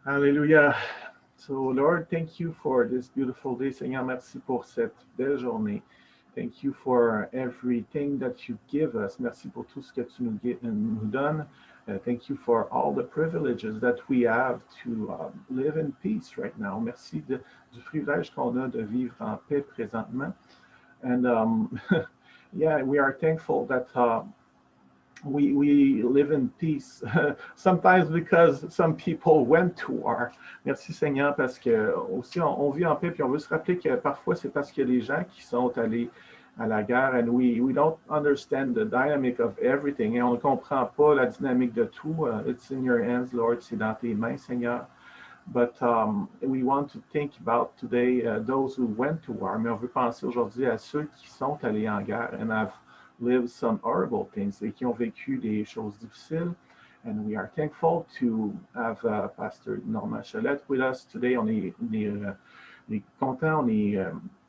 Hallelujah. So, Lord, thank you for this beautiful day. Seigneur, merci pour cette belle journée. Thank you for everything that you give us. Merci pour tout ce que tu nous donnes. Thank you for all the privileges that we have to live in peace right now. Merci du privilège qu'on a de vivre en paix présentement. And yeah, we are thankful that we live in peace, sometimes because some people went to war. Merci Seigneur, parce que aussi on vit en paix, puis on veut se rappeler que parfois c'est parce qu'il y a des gens qui sont allés à la guerre, and we don't understand the dynamic of everything, et on ne comprend pas la dynamique de tout. It's in your hands, Lord, c'est dans tes mains, Seigneur. But we want to think about today those who went to war, mais on veut penser aujourd'hui à ceux qui sont allés en guerre and have lived some horrible things, et qui ont vécu des choses difficiles. And we are thankful to have Pastor Normand Chalette with us today. On est content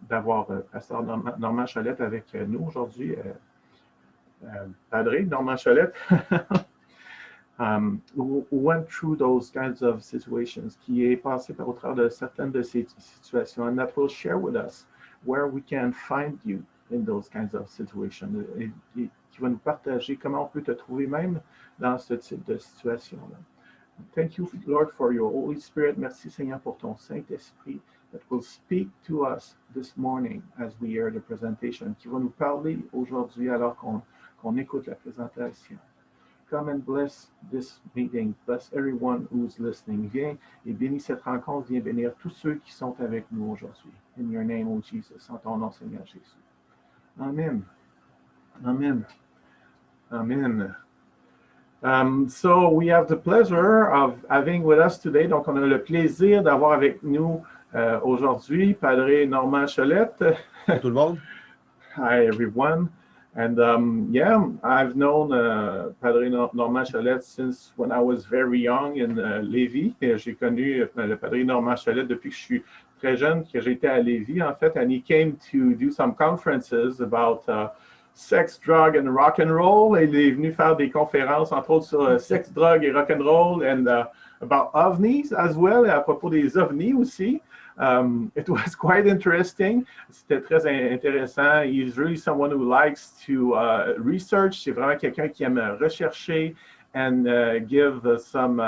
d'avoir Pasteur Normand Chalette avec nous aujourd'hui. Padre Normand Chalette, who went through those kinds of situations, qui est passé au travers de certaines de ces situations, and that will share with us where we can find you in those kinds of situations, et qui va nous partager comment on peut te trouver même dans ce type de situation-là. Thank you, Lord, for your Holy Spirit. Merci, Seigneur, pour ton Saint-Esprit that will speak to us this morning as we hear the presentation, qui va nous parler aujourd'hui alors qu'on écoute la présentation. Come and bless this meeting. Bless everyone who's listening. Viens et bénis cette rencontre. Viens bénir tous ceux qui sont avec nous aujourd'hui. In your name, O Jesus. En ton nom, Seigneur Jésus. Amen. Amen. Amen. So we have the pleasure of having with us today, donc on a le plaisir d'avoir avec nous aujourd'hui Padre Normand Chalette. Tout le monde. Hi everyone. And yeah, I've known Padre Normand Chalette since when I was very young in Lévis. J'ai connu le Padre Normand Chalette depuis que je suis très jeune, que j'étais à Lévis en fait, and he came to do some conferences about sex, drug and rock and roll. Il est venu faire des conférences entre autres sur sex, drug et rock and roll, and about ovnis as well, et à propos des ovnis aussi. It was quite interesting. C'était très intéressant. He's really someone who likes to research. C'est vraiment quelqu'un qui aime rechercher and give some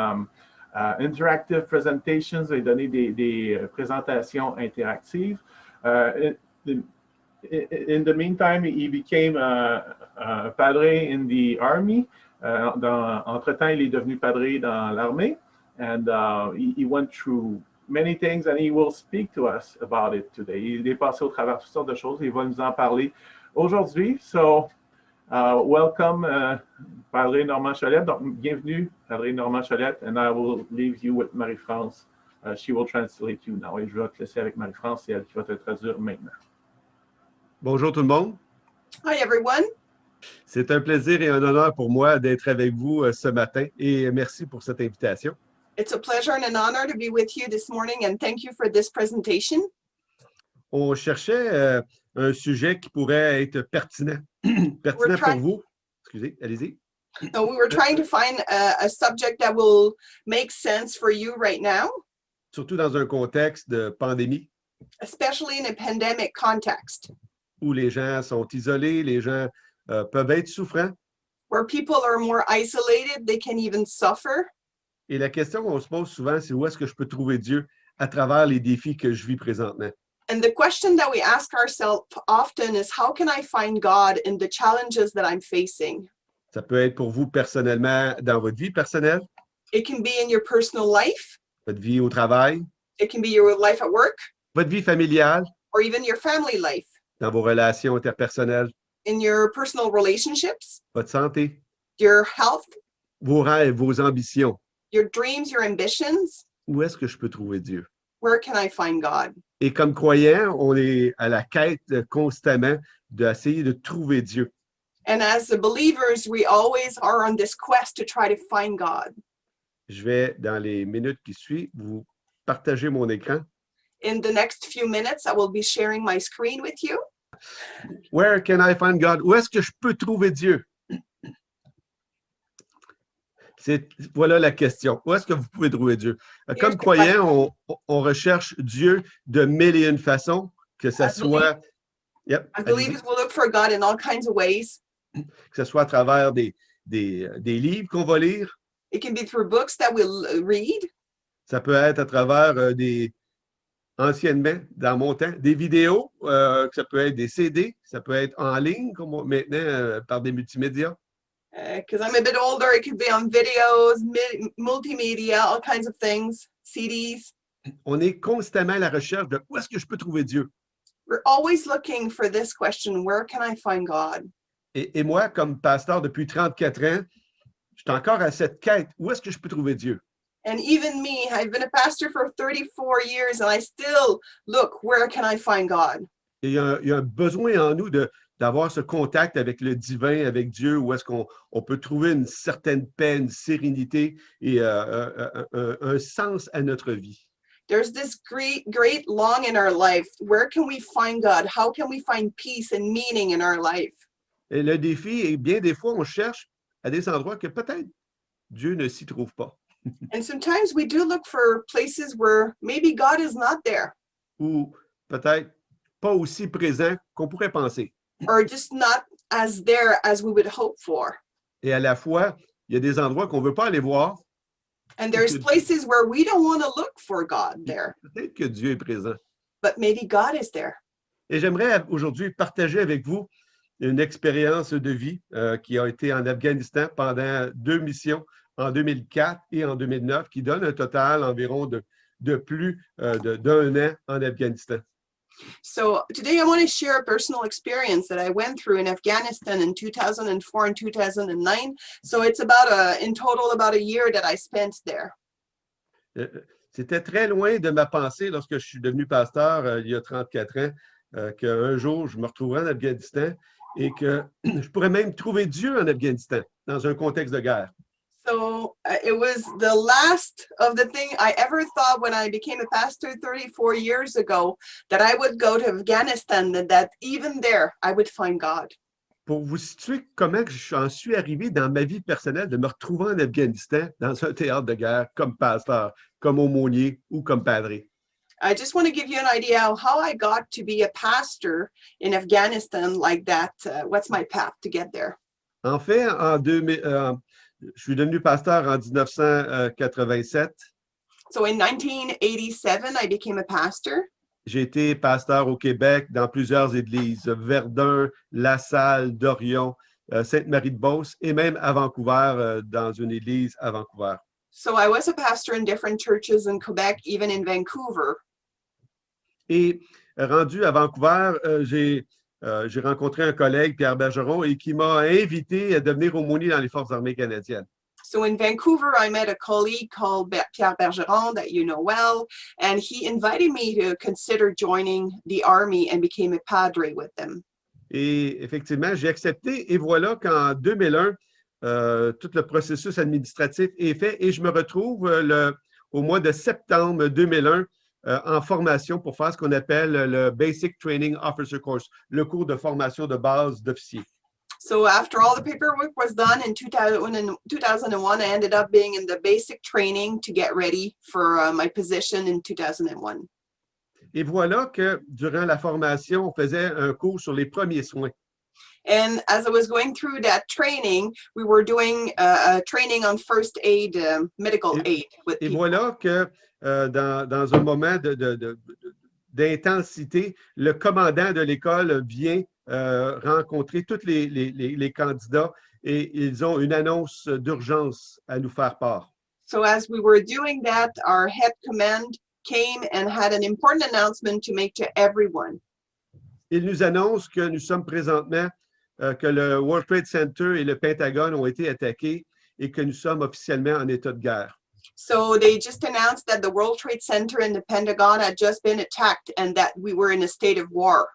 interactive presentations et donner des présentations interactives. In the meantime, he became a padre in the army. Entre-temps, il est devenu padre dans l'armée. And he went through many things, and he will speak to us about it today. Il est passé au travers de toutes sortes de choses. Il va nous en parler aujourd'hui. So, welcome, Padre Normand Chalette. Donc, bienvenue, Padre Normand Chalette, and I will leave you with Marie-France. She will translate you now. Et je vais te laisser avec Marie-France, c'est elle qui va te traduire maintenant. Bonjour tout le monde. Hi everyone. C'est un plaisir et un honneur pour moi d'être avec vous ce matin et merci pour cette invitation. It's a pleasure and an honor to be with you this morning, and thank you for this presentation. On cherchait un sujet qui pourrait être pertinent, pertinent pour vous. Excusez, allez-y. So we were trying to find a subject that will make sense for you right now. Surtout dans un contexte de pandémie. Especially in a pandemic context. Où les gens sont isolés, les gens peuvent être souffrants. Where people are more isolated, they can even suffer. Et la question qu'on se pose souvent, c'est où est-ce que je peux trouver Dieu à travers les défis que je vis présentement? And the question that we ask ourselves often is, how can I find God in the challenges that I'm facing? Ça peut être pour vous personnellement dans votre vie personnelle. It can be in your personal life. Votre vie au travail. It can be your life at work. Votre vie familiale. Or even your family life. Dans vos relations interpersonnelles. In your personal relationships. Votre santé. Your health. Vos rêves, vos ambitions. Your dreams, your ambitions. Où est-ce que je peux trouver Dieu? Where can I find God? Et comme croyants, on est à la quête constamment d'essayer de trouver Dieu. And as the believers, we always are on this quest to try to find God. Je vais, dans les minutes qui suivent, vous partager mon écran. In the next few minutes, I will be sharing my screen with you. Where can I find God? Où est-ce que je peux trouver Dieu? Voilà la question. Où est-ce que vous pouvez trouver Dieu? Comme Here's the croyants, on recherche Dieu de mille et une façons, que ça I believe- soit, yep, I allez-y. believe we'll look for God in all kinds of ways. Que ce soit à travers des livres qu'on va lire, It can be through books that we'll read. ça peut être à travers anciennement, dans mon temps, des vidéos, que ça peut être des CD, ça peut être en ligne, comme maintenant, par des multimédias. Because I'm a bit older, it could be on videos, multimedia, all kinds of things, CDs. On est constamment à la recherche de où est-ce que je peux trouver Dieu. We're always looking for this question, where can I find God? Et moi, comme pasteur depuis 34 ans, je suis encore à cette quête. Où est-ce que je peux trouver Dieu? And even me, I've been a pastor for 34 years and I still look, where can I find God? Et il y a un besoin en nous d'avoir ce contact avec le divin, avec Dieu, où est-ce qu'on peut trouver une certaine paix, une sérénité et un sens à notre vie. There's this great long in our life. Where can we find God? How can we find peace and meaning in our life? Et le défi est bien des fois, on cherche à des endroits que peut-être Dieu ne s'y trouve pas. And sometimes we do look for places where maybe God is not there, Ou peut-être pas aussi présent qu'on pourrait penser. or just not as there as we would hope for. Et à la fois, il y a des endroits qu'on ne veut pas aller voir. And there's places where we don't want to look for God there, Peut-être que Dieu est présent. but maybe God is there. Et j'aimerais aujourd'hui partager avec vous une expérience de vie qui a été en Afghanistan pendant 2 missions en 2004 et en 2009, qui donne un total environ de plus d'un an en Afghanistan. So today I want to share a personal experience that I went through in Afghanistan in 2004 and 2009. So it's in total about a year that I spent there. C'était très loin de ma pensée lorsque je suis devenu pasteur il y a 34 ans, qu'un jour je me retrouverai en Afghanistan et que je pourrais même trouver Dieu en Afghanistan dans un contexte de guerre. So it was the last of the thing I ever thought when I became a pastor 34 years ago, that I would go to Afghanistan, that even there I would find God. Pour vous situer comment j'en suis arrivé dans ma vie personnelle de me retrouver en Afghanistan dans un théâtre de guerre comme pasteur, comme aumônier ou comme padre. I just want to give you an idea of how I got to be a pastor in Afghanistan like that. What's my path to get there? En fait, je suis devenu pasteur en 1987. So in 1987, I became a pastor. J'ai été pasteur au Québec dans plusieurs églises, Verdun, La Salle, Dorion, Sainte-Marie-de-Beauce et même à Vancouver, dans une église à Vancouver. So I was a pastor in different churches in Quebec, even in Vancouver. Et rendu à Vancouver, j'ai rencontré un collègue, Pierre Bergeron, et qui m'a invité à devenir aumônier dans les Forces armées canadiennes. So in Vancouver, I met a colleague called Pierre Bergeron that you know well, and he invited me to consider joining the army and became a padre with them. Et effectivement, j'ai accepté et voilà qu'en 2001, tout le processus administratif est fait et je me retrouve au mois de septembre 2001 en formation pour faire ce qu'on appelle le Basic Training Officer Course, le cours de formation de base d'officier. So after all the paperwork was done in 2001, I ended up being in the basic training to get ready for my position in 2001. Et voilà que durant la formation, on faisait un cours sur les premiers soins. And as I was going through that training, we were doing a training on first aid, medical aid with Et people. voilà que dans un moment d'intensité, le commandant de l'école vient rencontrer tous les candidats et ils ont une annonce d'urgence à nous faire part. So as we were doing that, our head command came and had an important announcement to make to everyone. Il nous annonce que nous sommes présentement, que le World Trade Center et le Pentagone ont été attaqués et que nous sommes officiellement en état de guerre. So they just announced that the World Trade Center and the Pentagon had just been attacked and that we were in a state of war.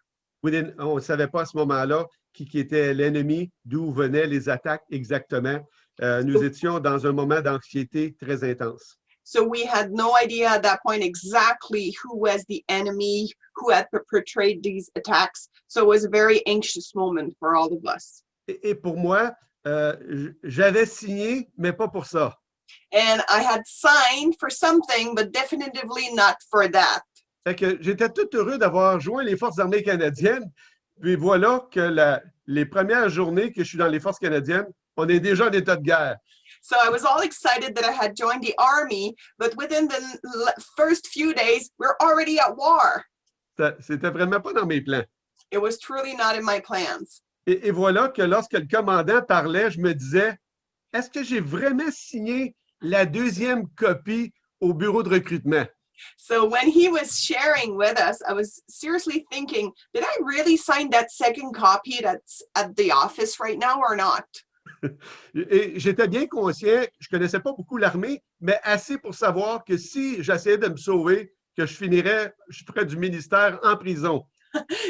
On ne savait pas à ce moment-là qui était l'ennemi, d'où venaient les attaques exactement. Nous étions dans un moment d'anxiété très intense. So we had no idea at that point exactly who was the enemy, who had perpetrated these attacks. So it was a very anxious moment for all of us. Et pour moi, j'avais signé, mais pas pour ça. And I had signed for something, but definitively not for that. Fait que j'étais tout heureux d'avoir joint les Forces armées canadiennes. Puis voilà que les premières journées que je suis dans les Forces canadiennes, on est déjà en état de guerre. So I was all excited that I had joined the army, but within the first few days, we're already at war. C'était vraiment pas dans mes plans. It was truly not in my plans. Et voilà que lorsque le commandant parlait, je me disais, est-ce que j'ai vraiment signé la deuxième copie au bureau de recrutement? So when he was sharing with us, I was seriously thinking, did I really sign that second copy that's at the office right now or not? Et j'étais bien conscient, je ne connaissais pas beaucoup l'armée, mais assez pour savoir que si j'essayais de me sauver, que je ferais du ministère en prison.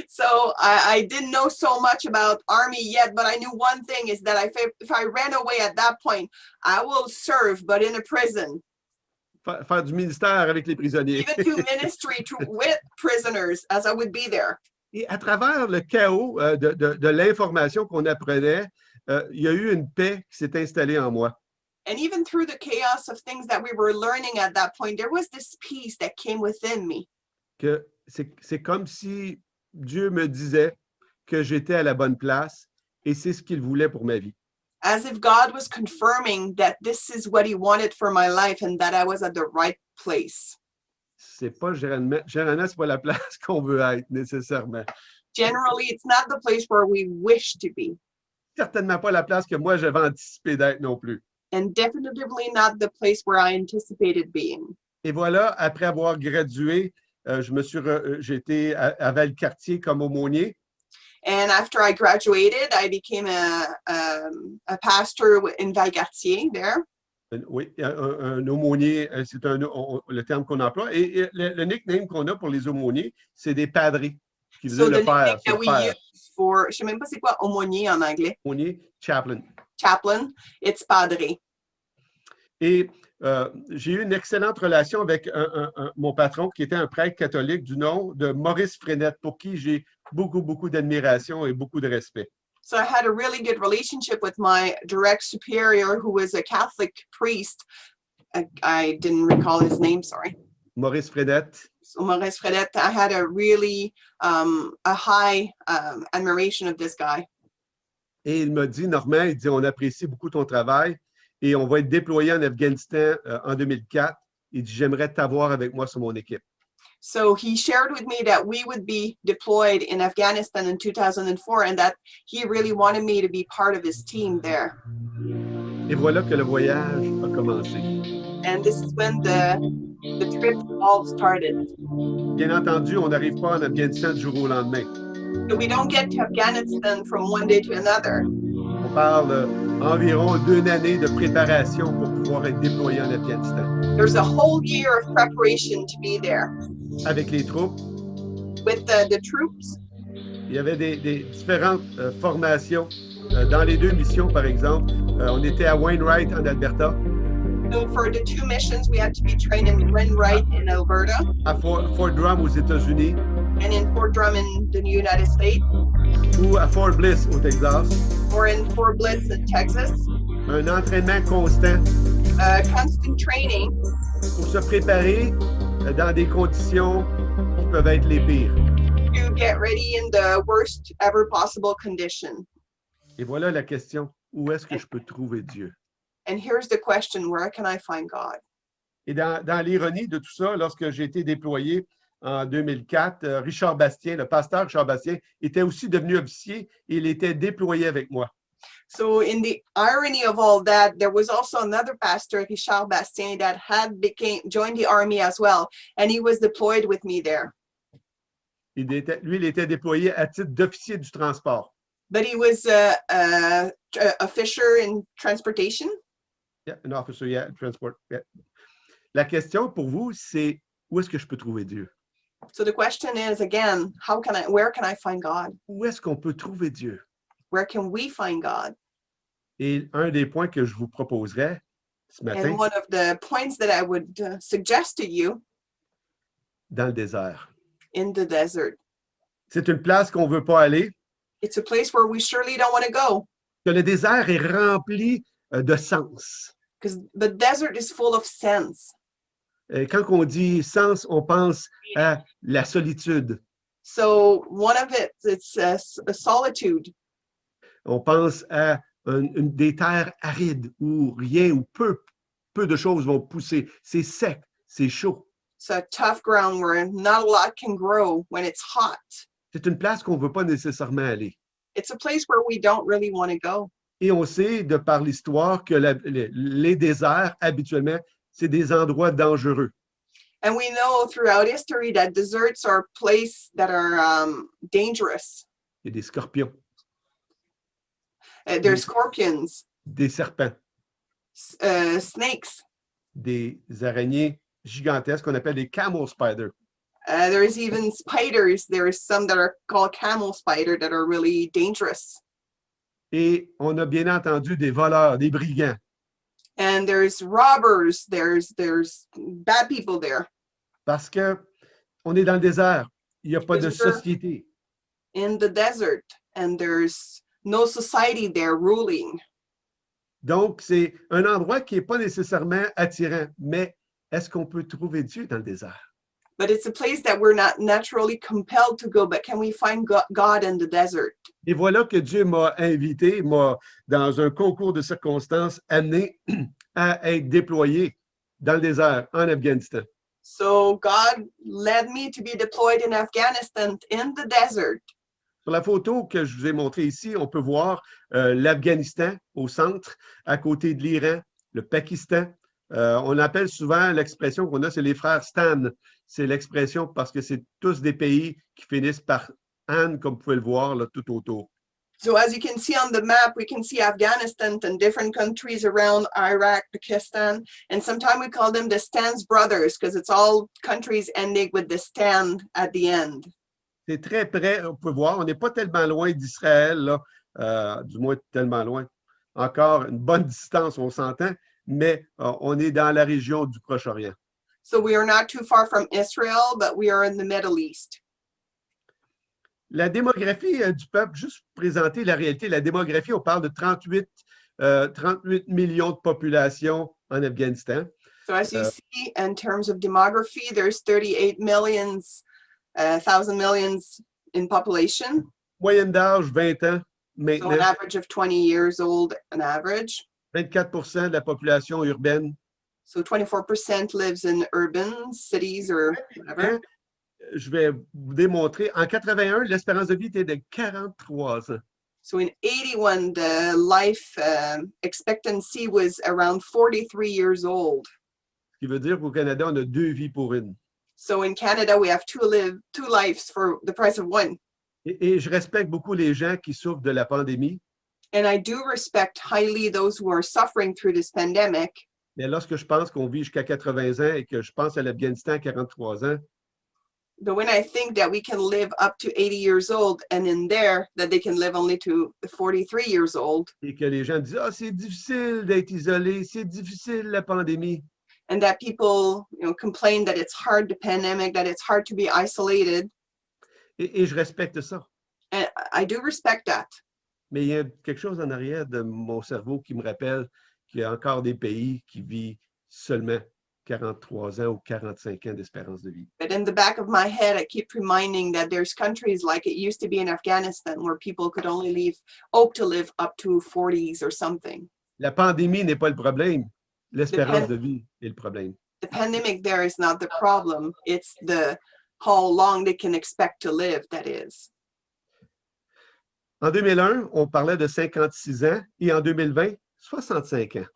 So I didn't know so much about army yet, but I knew one thing is that if I ran away at that point, I will serve, but in a prison. Faire du ministère avec les prisonniers. Even do ministry with prisoners, as I would be there. Et à travers le chaos de l'information qu'on apprenait, il y a eu une paix qui s'est installée en moi. And even through the chaos of things that we were learning at that point, there was this peace that came within me. Que c'est comme si Dieu me disait que j'étais à la bonne place et c'est ce qu'il voulait pour ma vie. As if God was confirming that this is what he wanted for my life and that I was at the right place. C'est pas généralement c'est pas la place qu'on veut être nécessairement. Generally, it's not the place where we wish to be. Certainement pas la place que moi j'avais anticipé d'être non plus. And definitively not the place where I anticipated being. Et voilà, après avoir gradué, j'ai été à Valcartier comme aumônier. And after I graduated, I became a pastor in Valcartier there. Oui, un aumônier, c'est le terme qu'on emploie. Et le nickname qu'on a pour les aumôniers, c'est des padres qui faisaient le père. That we use for, je sais même pas c'est quoi aumônier en anglais. Aumônier, chaplain. Chaplain, it's padre. Et j'ai eu une excellente relation avec mon patron qui était un prêtre catholique du nom de Maurice Frenette, pour qui j'ai beaucoup d'admiration et beaucoup de respect. So I had a really good relationship with my direct superior, who was a Catholic priest. I didn't recall his name, sorry. Maurice Frenette. So Maurice Frenette, I had a really a high admiration of this guy. Et il m'a dit, Normand, il dit, on apprécie beaucoup ton travail et on va être déployé en Afghanistan en 2004. Il dit, j'aimerais t'avoir avec moi sur mon équipe. So he shared with me that we would be deployed in Afghanistan in 2004 and that he really wanted me to be part of his team there. Et voilà que le voyage a commencé. And this is when the trip all started. Bien entendu, on n'arrive pas en Afghanistan du jour au lendemain. So we don't get to Afghanistan from one day to another. On parle environ d'une année de préparation pour pouvoir être déployé en Afghanistan. There's a whole year of preparation to be there. Avec les troupes. With the troops. Il y avait des différentes formations. Dans les deux missions, par exemple, on était à Wainwright en Alberta. So for the two missions, we had to be trained in Wainwright in Alberta. À Fort Drum aux États-Unis. And in Fort Drum in the United States. Ou à Fort Bliss au Texas. Or in Fort Bliss in Texas. Un entraînement constant. Constant training. Pour se préparer dans des conditions qui peuvent être les pires. To get ready in the worst ever possible condition. Et voilà la question, où est-ce que je peux trouver Dieu? And here's the question, where can I find God? Et dans l'ironie de tout ça, lorsque j'ai été déployé en 2004, Richard Bastien, le pasteur Richard Bastien, était aussi devenu officier et il était déployé avec moi. So in the irony of all that, there was also another pastor, Richard Bastien, that had joined the army as well, and he was deployed with me there. Il était déployé à titre d'officier du transport. But he was a fisher in transportation. Yeah, an officer, yeah, transport. Yeah. La question pour vous, c'est où est-ce que je peux trouver Dieu? So the question is again, where can I find God? Où est-ce qu'on peut trouver Dieu? Where can we find God? Et un des points que je vous proposerais ce matin, And one of the points that I would suggest to you, dans le désert. in the desert. C'est une place qu'on ne veut pas aller. It's a place where we surely don't want to go. que le désert est rempli de sens. because the desert is full of sense. Quand on dit sens, on pense à la solitude. So one of it, it's a solitude. On pense à des terres arides où rien ou peu de choses vont pousser. C'est sec, c'est chaud. It's a tough ground where not a lot can grow when it's hot. C'est une place qu'on ne veut pas nécessairement aller. It's a place where we don't really want to go. Et on sait, de par l'histoire, que les déserts, habituellement, c'est des endroits dangereux. And we know throughout history that deserts are places that are dangerous. Il y a des scorpions, There's scorpions, des serpents, snakes. des araignées gigantesques qu'on appelle des camel spiders. There's even spiders. There's some that are called camel spider that are really dangerous. Et on a bien entendu des voleurs, des brigands. And there's robbers. There's bad people there. Parce que on est dans le désert. Il n'y a pas de Because we're- société. In the desert, and there's no society there ruling. Donc, c'est un endroit qui n'est pas nécessairement attirant. Mais est-ce qu'on peut trouver Dieu dans le désert? But it's a place that we're not naturally compelled to go. But can we find God in the desert? Et voilà que Dieu m'a invité, dans un concours de circonstances, amené à être déployé dans le désert, en Afghanistan. So God led me to be deployed in Afghanistan in the desert. Sur la photo que je vous ai montrée ici, on peut voir l'Afghanistan au centre, à côté de l'Iran, le Pakistan. On appelle souvent l'expression qu'on a, c'est les frères Stan. C'est l'expression parce que c'est tous des pays qui finissent par An, comme vous pouvez le voir là, tout autour. So as you can see on the map, we can see Afghanistan and different countries around Iraq, Pakistan, and sometimes we call them the Stan's brothers because it's all countries ending with the Stan at the end. C'est très près, on peut voir, on n'est pas tellement loin d'Israël, là, du moins tellement loin. Encore une bonne distance, on s'entend, mais on est dans la région du Proche-Orient. So we are not too far from Israel, but we are in the Middle East. La démographie du peuple, juste pour présenter la réalité, la démographie, on parle de 38 millions de population en Afghanistan. So as you see, in terms of demography, there's 38 millions, 1,000 millions in population. Moyenne d'âge, 20 ans So maintenant. an average of 20 years old, an average. 24 de la population urbaine. So 24% lives in urban cities or whatever. Je vais vous démontrer. En 81, l'espérance de vie était de 43 ans. So in 81, the life expectancy was around 43 years old. Ce qui veut dire qu'au Canada, on a 2 vies pour une. So in Canada, we have two lives for the price of one. Et je respecte beaucoup les gens qui souffrent de la pandémie. And I do respect highly those who are suffering through this pandemic. Mais lorsque je pense qu'on vit jusqu'à 80 ans et que je pense à l'Afghanistan à 43 ans, But when I think that we can live up to 80 years old and in there that they can live only to 43 years old, et que les gens disent « Ah, c'est difficile d'être isolé, c'est difficile la pandémie ». and that people, complain that it's hard, the pandemic, that it's hard to be isolated. Et je respecte ça. And I do respect that. Mais il y a quelque chose en arrière de mon cerveau qui me rappelle qu'il y a encore des pays qui vivent seulement 43 ans ou 45 ans d'espérance de vie. But in the back of my head, I keep reminding that there's countries like it used to be in Afghanistan where people could only hope to live up to 40s or something. La pandémie n'est pas le problème. L'espérance de vie est le problème. The pandemic there is not the problem. It's the how long they can expect to live that is. En 2001, on parlait de 56 ans et en 2020, 65 ans.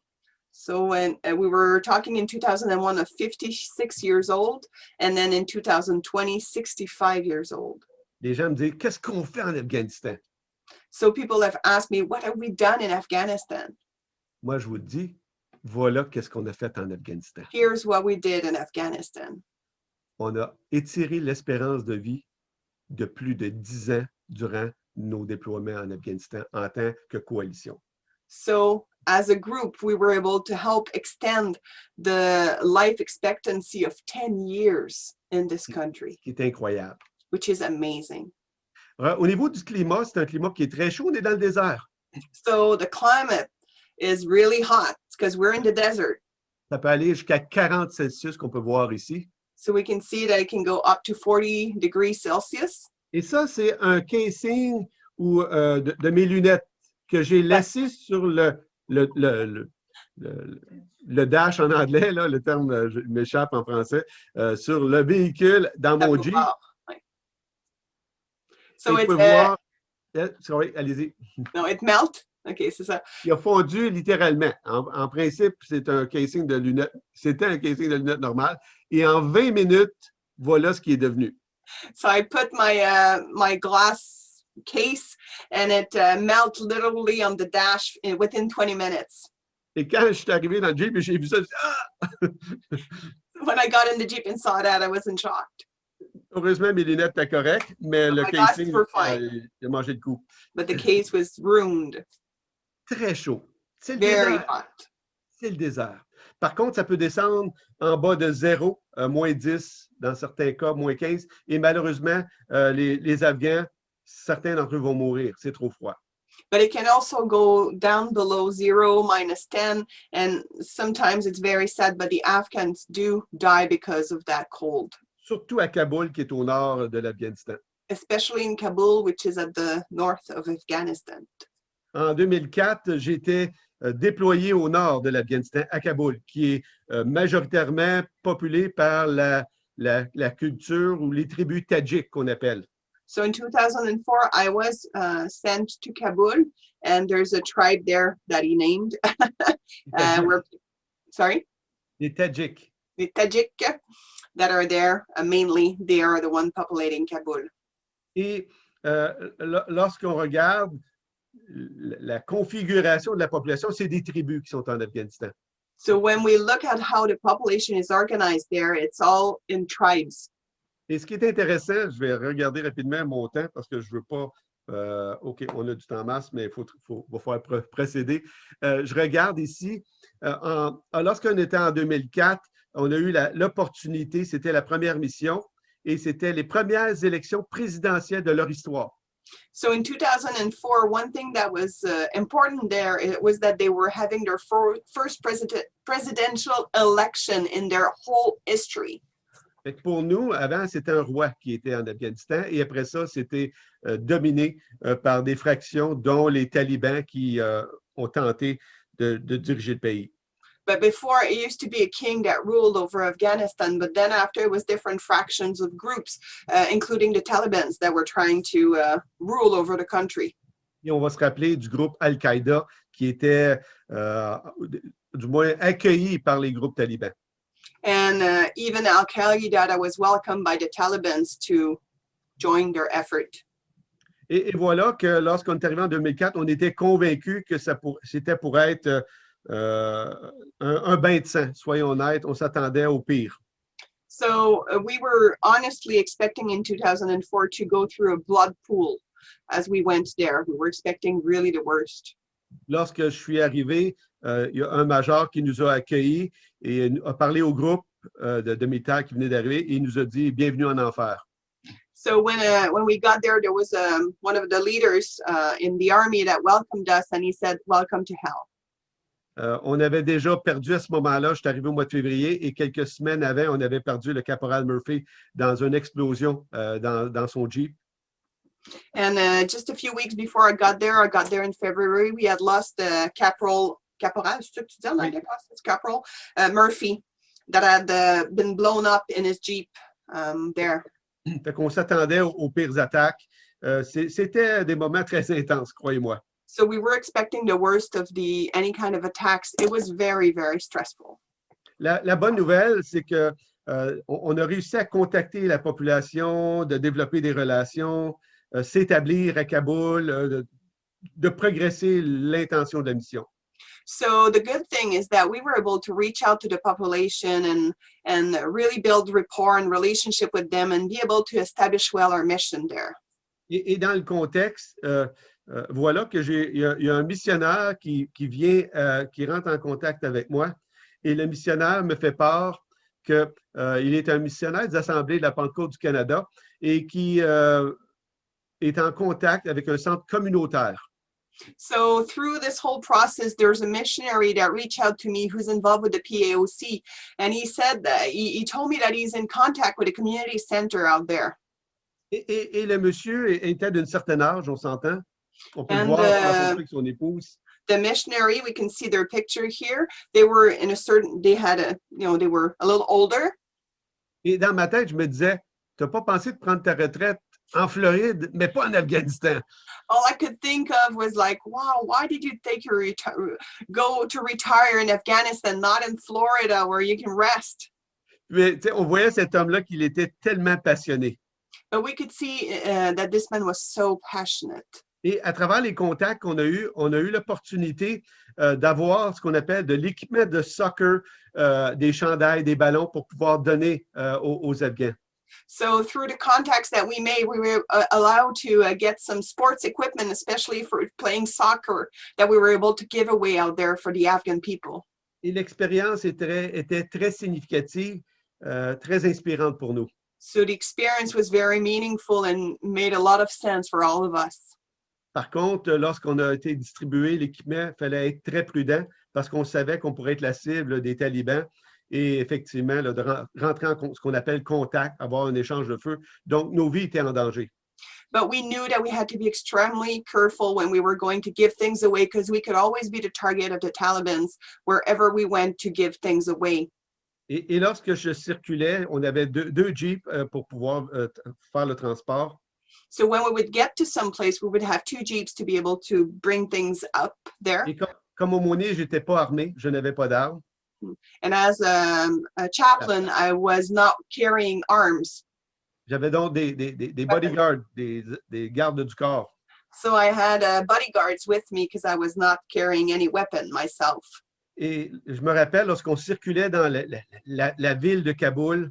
So when we were talking in 2001 of 56 years old, and then in 2020, 65 years old. Les gens me disent, qu'est-ce qu'on fait en Afghanistan? So people have asked me, what have we done in Afghanistan? Moi, je vous le dis, voilà qu'est-ce qu'on a fait en Afghanistan. Here's what we did in Afghanistan. On a étiré l'espérance de vie de plus de 10 ans durant nos déploiements en Afghanistan en tant que coalition. So as a group, we were able to help extend the life expectancy of 10 years in this country, Ce qui est incroyable. which is amazing. Au niveau du climat, c'est un climat qui est très chaud. On est dans le désert. So the climate is really hot because we're in the desert. Ça peut aller jusqu'à 40 Celsius qu'on peut voir ici. So we can see that it can go up to 40 degrees Celsius. Et ça, c'est un casing de mes lunettes que j'ai laissé sur le dash en anglais, là, le terme m'échappe en français, sur le véhicule dans mon Jeep. So Et it's voir, sorry, allez-y. no, it melt. OK, c'est ça. Il a fondu littéralement. En principe, c'est un casing de lunettes. C'était un casing de lunettes normal. Et en 20 minutes, voilà ce qui est devenu. So I put my glass case and it melt literally on the dash within 20 minutes. Et quand je suis arrivé dans le Jeep, j'ai vu ça. Ah! When I got in the Jeep and saw that, I wasn't shocked. Heureusement, mes lunettes étaient correctes, mais le my casing, glasses were fine. il a mangé le coup. But the case was ruined. Très chaud. C'est le Very désert. hot. C'est le désert. Par contre, ça peut descendre en bas de 0, moins 10, dans certains cas, moins 15. Et malheureusement, les Afghans, certains d'entre eux vont mourir. C'est trop froid. But it can also go down below 0, -10. And sometimes it's very sad, but the Afghans do die because of that cold. Surtout à Kaboul, qui est au nord de l'Afghanistan. Especially in Kabul, which is at the north of Afghanistan. En 2004, j'étais déployé au nord de l'Afghanistan, à Kaboul, qui est majoritairement populé par la culture ou les tribus tadjiks qu'on appelle. So in 2004, I was sent to Kabul, and there's a tribe there that he named. Sorry? Les Tadjiks. The Tajik that are there, mainly, they are the one populating Kabul. Et lorsqu'on regarde la configuration de la population, c'est des tribus qui sont en Afghanistan. So when we look at how the population is organized there, it's all in tribes. Et ce qui est intéressant, je vais regarder rapidement mon temps parce que je ne veux pas. OK, on a du temps en masse, mais va falloir procéder. Je regarde ici. Lorsqu'on était en 2004, on a eu l'opportunité, c'était la première mission et c'était les premières élections présidentielles de leur histoire. So in 2004, one thing that was important there was that they were having their first presidential election in their whole history. Fait que pour nous, avant, c'était un roi qui était en Afghanistan et après ça, c'était dominé par des fractions, dont les talibans qui ont tenté de diriger le pays. But before, it used to be a king that ruled over Afghanistan, but then after, it was different fractions of groups, including the Taliban, that were trying to rule over the country. Et on va se rappeler du groupe Al-Qaïda qui était du moins accueilli par les groupes talibans. And even Al-Qaeda that was welcomed by the Taliban to join their effort. Et voilà que lorsqu'on est arrivé en 2004, on était convaincus que c'était pour être un bain de sang. Soyons honnêtes, on s'attendait au pire. So we were honestly expecting in 2004 to go through a blood pool as we went there. We were expecting really the worst. Lorsque je suis arrivé, il y a un major qui nous a accueillis et a parlé au groupe de militaires qui venaient d'arriver et il nous a dit « Bienvenue en enfer ». So when we got there was one of the leaders in the army that welcomed us, and he said, "Welcome to hell." On avait déjà perdu à ce moment-là, je suis arrivé au mois de février, et quelques semaines avant, on avait perdu le caporal Murphy dans une explosion dans son Jeep. And just a few weeks before I got there in February, we had lost Caporal Murphy that had been blown up in his Jeep there. Fait qu'on s'attendait aux pires attaques. C'était des moments très intenses, croyez-moi. So we were expecting the worst of any kind of attacks. It was very, very stressful. La bonne nouvelle, c'est que on a réussi à contacter la population, de développer des relations, s'établir à Kaboul, de progresser l'intention de la mission. So the good thing is that we were able to reach out to the population and really build rapport and relationship with them and be able to establish well our mission there. Et dans le contexte, voilà que il y a un missionnaire qui vient, qui rentre en contact avec moi, et le missionnaire me fait part qu'il est un missionnaire des Assemblées de la Pentecôte du Canada et qui est en contact avec un centre communautaire. So through this whole process, there's a missionary that reached out to me who's involved with the PAOC, and he said that he told me that he's in contact with a community center out there. Et le monsieur était d'un certain âge, on s'entend? On peut le And voir sur la photo avec son épouse. the missionary, we can see their picture here. They were in a certain, they had a, you know, they were a little older. Et dans ma tête, je me disais, tu n'as pas pensé de prendre ta retraite en Floride, mais pas en Afghanistan. All I could think of was like, wow, why did you take your go to retire in Afghanistan, not in Florida where you can rest? Mais on voyait cet homme-là qu'il était tellement passionné. But we could see that this man was so passionate. Et à travers les contacts qu'on a eus, on a eu l'opportunité d'avoir ce qu'on appelle de l'équipement de soccer, des chandails, des ballons pour pouvoir donner aux Afghans. So through the contacts that we made, we were allowed to get some sports equipment, especially for playing soccer, that we were able to give away out there for the Afghan people. Et l'expérience était très significative, très inspirante pour nous. So the experience was very meaningful and made a lot of sense for all of us. Par contre, lorsqu'on a été distribué l'équipement, il fallait être très prudent parce qu'on savait qu'on pourrait être la cible des talibans et effectivement là, de rentrer en ce qu'on appelle contact, avoir un échange de feu. Donc, nos vies étaient en danger. But we knew that we had to be extremely careful when we were going to give things away because we could always be the target of the Taliban wherever we went to give things away. Et lorsque je circulais, on avait deux jeeps pour pouvoir faire le transport. So when we would get to some place, we would have 2 jeeps to be able to bring things up there. Et comme aumônier, je n'étais pas armé, je n'avais pas d'armes. And as a chaplain, I was not carrying arms. J'avais donc des bodyguards, des gardes du corps. So I had bodyguards with me because I was not carrying any weapon myself. Et je me rappelle lorsqu'on circulait dans la ville de Kaboul,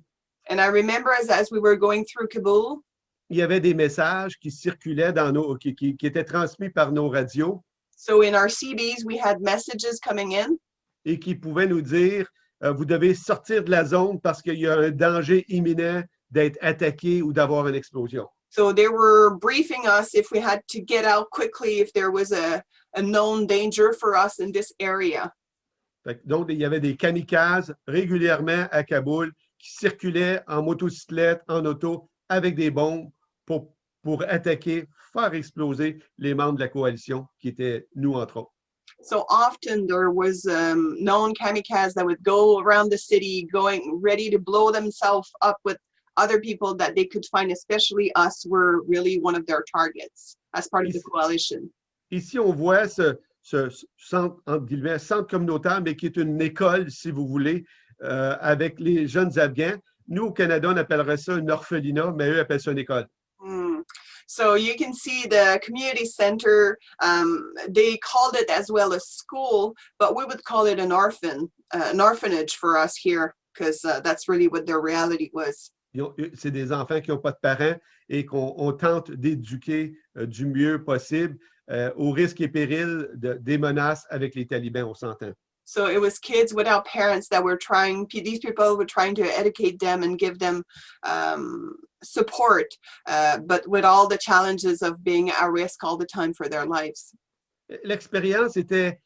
And I remember as we were going through Kabul, il y avait des messages qui circulaient qui étaient transmis par nos radios so in our CBs, we had messages coming in. et qui pouvaient nous dire vous devez sortir de la zone parce qu'il y a un danger imminent d'être attaqué ou d'avoir une explosion. So they were briefing us if we had to get out quickly if there was a known danger for us in this area. Donc, il y avait des kamikazes régulièrement à Kaboul qui circulaient en motocyclette, en auto, avec des bombes pour attaquer, faire exploser les membres de la coalition qui étaient nous, entre autres. So often there was known kamikazes that would go around the city going ready to blow themselves up with other people that they could find, especially us, were really one of their targets as part of the coalition. Ici, on voit ce centre, entre guillemets, centre communautaire, mais qui est une école, si vous voulez, avec les jeunes Afghans. Nous, au Canada, on appellerait ça une orphelinat, mais eux appellent ça une école. So you can see the community center, they called it as well as school, but we would call it an orphanage for us here, because that's really what their reality was. C'est des enfants qui n'ont pas de parents et qu'on tente d'éduquer du mieux possible au risque et péril des menaces avec les talibans, on s'entend. So it was kids without parents that were trying, these people were trying to educate them and give them support, but with all the challenges of being at risk all the time for their lives. L'expérience était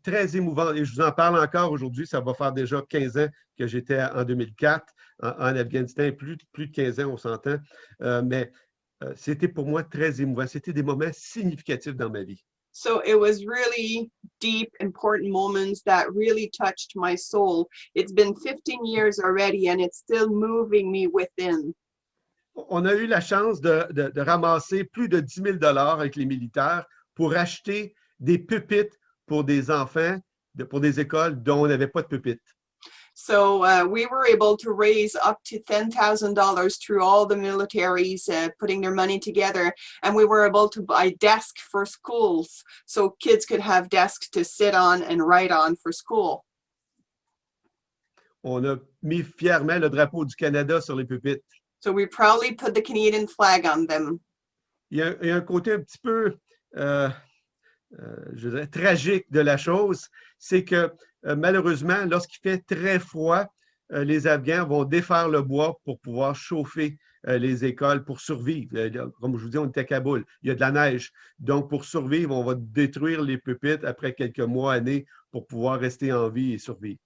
très émouvante et je vous en parle encore aujourd'hui. Ça va faire déjà 15 ans que j'étais en 2004 en Afghanistan, plus de 15 ans, on s'entend, mais c'était pour moi très émouvant. C'était des moments significatifs dans ma vie. So it was really deep, important moments that really touched my soul. It's been 15 years already and it's still moving me within. On a eu la chance de ramasser plus de 10 000 $ avec les militaires pour acheter des pupitres pour des enfants, pour des écoles dont on n'avait pas de pupitres. So we were able to raise up to $10,000 through all the militaries putting their money together, and we were able to buy desks for schools so kids could have desks to sit on and write on for school. On a mis fièrement le drapeau du Canada sur les pupitres. So we proudly put the Canadian flag on them. Il y a un côté un petit peu, je dirais, tragique de la chose, c'est que malheureusement, lorsqu'il fait très froid, les Afghans vont défaire le bois pour pouvoir chauffer les écoles pour survivre. Comme je vous dis, on était à Kaboul. Il y a de la neige. Donc, pour survivre, on va détruire les pupitres après quelques mois, années, pour pouvoir rester en vie et survivre.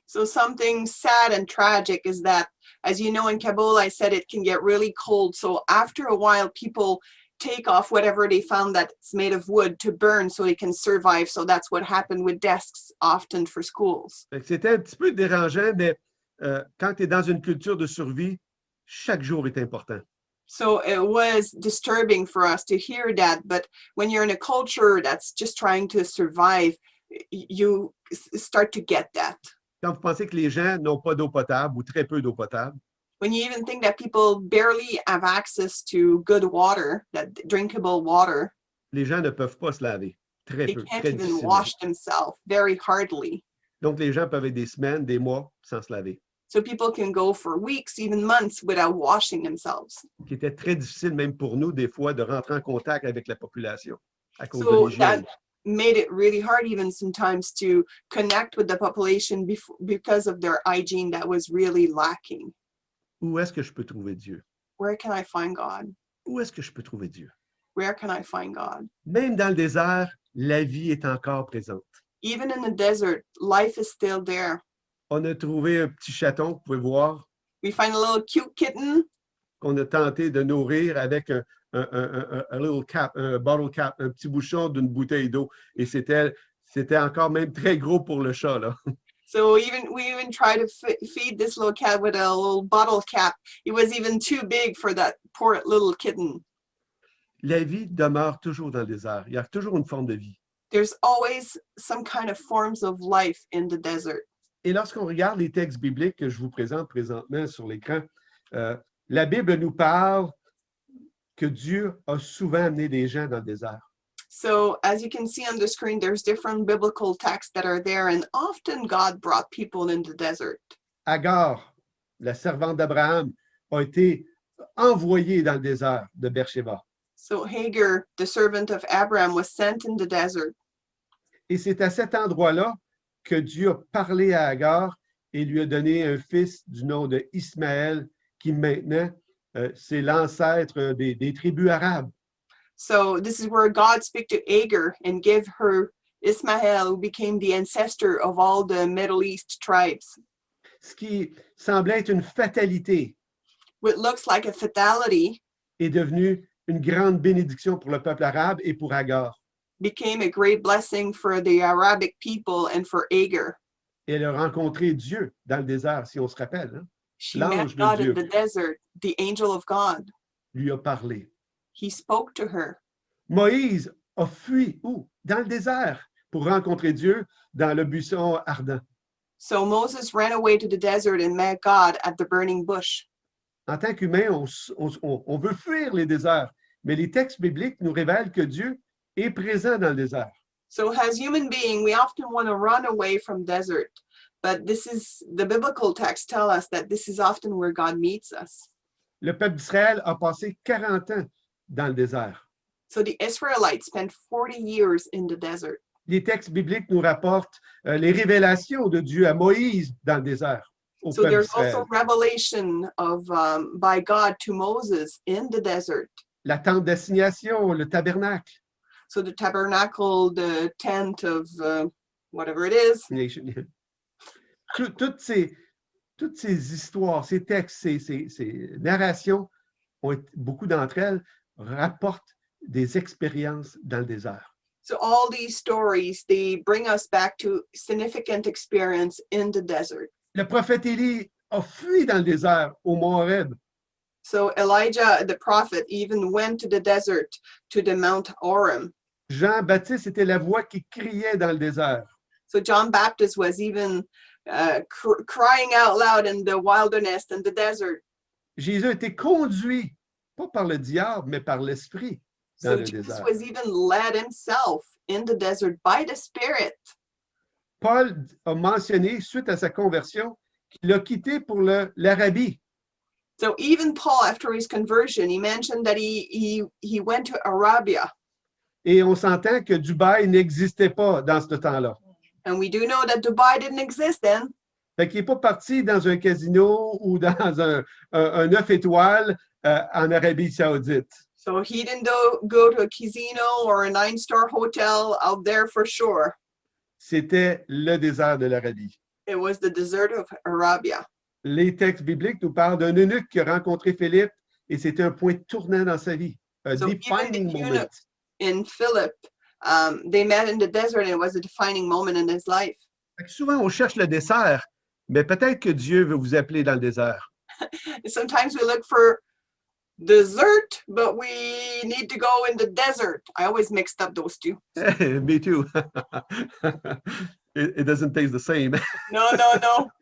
So something sad and tragic is that, as you know, in Kabul, I said it can get really cold. So after a while, people take off whatever they found that's made of wood to burn so they can survive. So that's what happened with desks often for schools. Fait que c'était un petit peu dérangeant, mais quand tu es dans une culture de survie, chaque jour est important. So it was disturbing for us to hear that. But when you're in a culture that's just trying to survive, you start to get that. Quand vous pensez que les gens n'ont pas d'eau potable ou très peu d'eau potable, When you even think that people barely have access to good water, that drinkable water, les gens ne peuvent pas se laver. Très they peu, can't très even difficilement. wash themselves very hardly. Donc, les gens peuvent être des semaines, des mois sans se laver, So people can go for weeks, even months without washing themselves. qui était très difficile même pour nous, des fois, de rentrer en contact avec la population à cause de So l'hygiène. that made it really hard even sometimes to connect with the population because of their hygiene that was really lacking. Où est-ce que je peux trouver Dieu? Where can I find God? Où est-ce que je peux trouver Dieu? Where can I find God? Même dans le désert, la vie est encore présente. Even in the desert, life is still there. On a trouvé un petit chaton, vous pouvez voir, We find a little cute kitten qu'on a tenté de nourrir avec un little cap, un bottle cap, un petit bouchon d'une bouteille d'eau. Et c'était encore même très gros pour le chat, là. So we even tried to feed this little cat with a little bottle cap. It was even too big for that poor little kitten. La vie demeure toujours dans le désert. Il y a toujours une forme de vie. There's always some kind of forms of life in the desert. Et lorsqu'on regarde les textes bibliques que je vous présente présentement sur l'écran, la Bible nous parle que Dieu a souvent amené des gens dans le désert. So as you can see on the screen, there's different biblical texts that are there, and often God brought people in the desert. Agar, la servante d'Abraham, a été envoyée dans le désert de Beersheba. So Hagar, the servant of Abraham, was sent in the desert. Et c'est à cet endroit-là que Dieu a parlé à Agar et lui a donné un fils du nom de Ismaël, qui maintenant, c'est l'ancêtre des tribus arabes. So this is where God spoke to Hagar and gave her Ismael, who became the ancestor of all the Middle East tribes. Ce qui semblait être une fatalité What looks like a fatality est devenu une grande bénédiction pour le peuple arabe et pour Agar. became a great blessing for the Arabic people and for Hagar. Et elle a rencontré Dieu dans le désert, si on se rappelle, hein, She L'ange met God de in Dieu. the desert, the angel of God. lui a parlé. He spoke to her. Moïse a fui où? Dans le désert pour rencontrer Dieu dans le buisson ardent. So Moses ran away to the desert and met God at the burning bush. En tant qu'humain, on veut fuir les déserts, mais les textes bibliques nous révèlent que Dieu est présent dans le désert. So as human being, we often want to run away from desert, but this is the biblical texts tell us that this is often where God meets us. Le peuple d'Israël a passé 40 ans dans le désert. So the Israelites spent 40 years in the desert. Les textes bibliques nous rapportent les révélations de Dieu à Moïse dans le désert, au So peuple there's d'Israël. also revelation of by God to Moses in the desert. La tente d'assignation, le tabernacle. So the tabernacle, the tent of whatever it is. Toutes ces histoires, ces textes, ces narrations, beaucoup d'entre elles rapportent des expériences dans le désert. So all these stories, they bring us back to significant experience in the desert. Le prophète Élie a fui dans le désert au mont Horeb. So Elijah, the prophet, even went to the desert, to the Mount Orem. Jean-Baptiste était la voix qui criait dans le désert. So John Baptist was even crying out loud in the wilderness and the desert. Jésus a été conduit, pas par le diable, mais par l'Esprit dans So le Jesus désert. was even led himself in the desert by the Spirit. Paul a mentionné, suite à sa conversion, qu'il a quitté pour l'Arabie. So even Paul, after his conversion, he mentioned that he went to Arabia. Et on s'entend que Dubaï n'existait pas dans ce temps-là. And we do know that Dubai didn't exist then. Fait qu'il n'est pas parti dans un casino ou dans un 9 étoiles en Arabie Saoudite. So he didn't go to a casino or a 9-star hotel out there for sure. C'était le désert de l'Arabie. It was the desert of Arabia. Les textes bibliques nous parlent d'un eunuque qui a rencontré Philippe et c'était un point tournant dans sa vie, a So even defining the moment. eunuch in Philip, they met in the desert and it was a defining moment in his life. Fait que souvent, on cherche le dessert, mais peut-être que Dieu veut vous appeler dans le désert. Sometimes we look for dessert, but we need to go in the desert. I always mixed up those two. Me too. It doesn't taste the same. Non.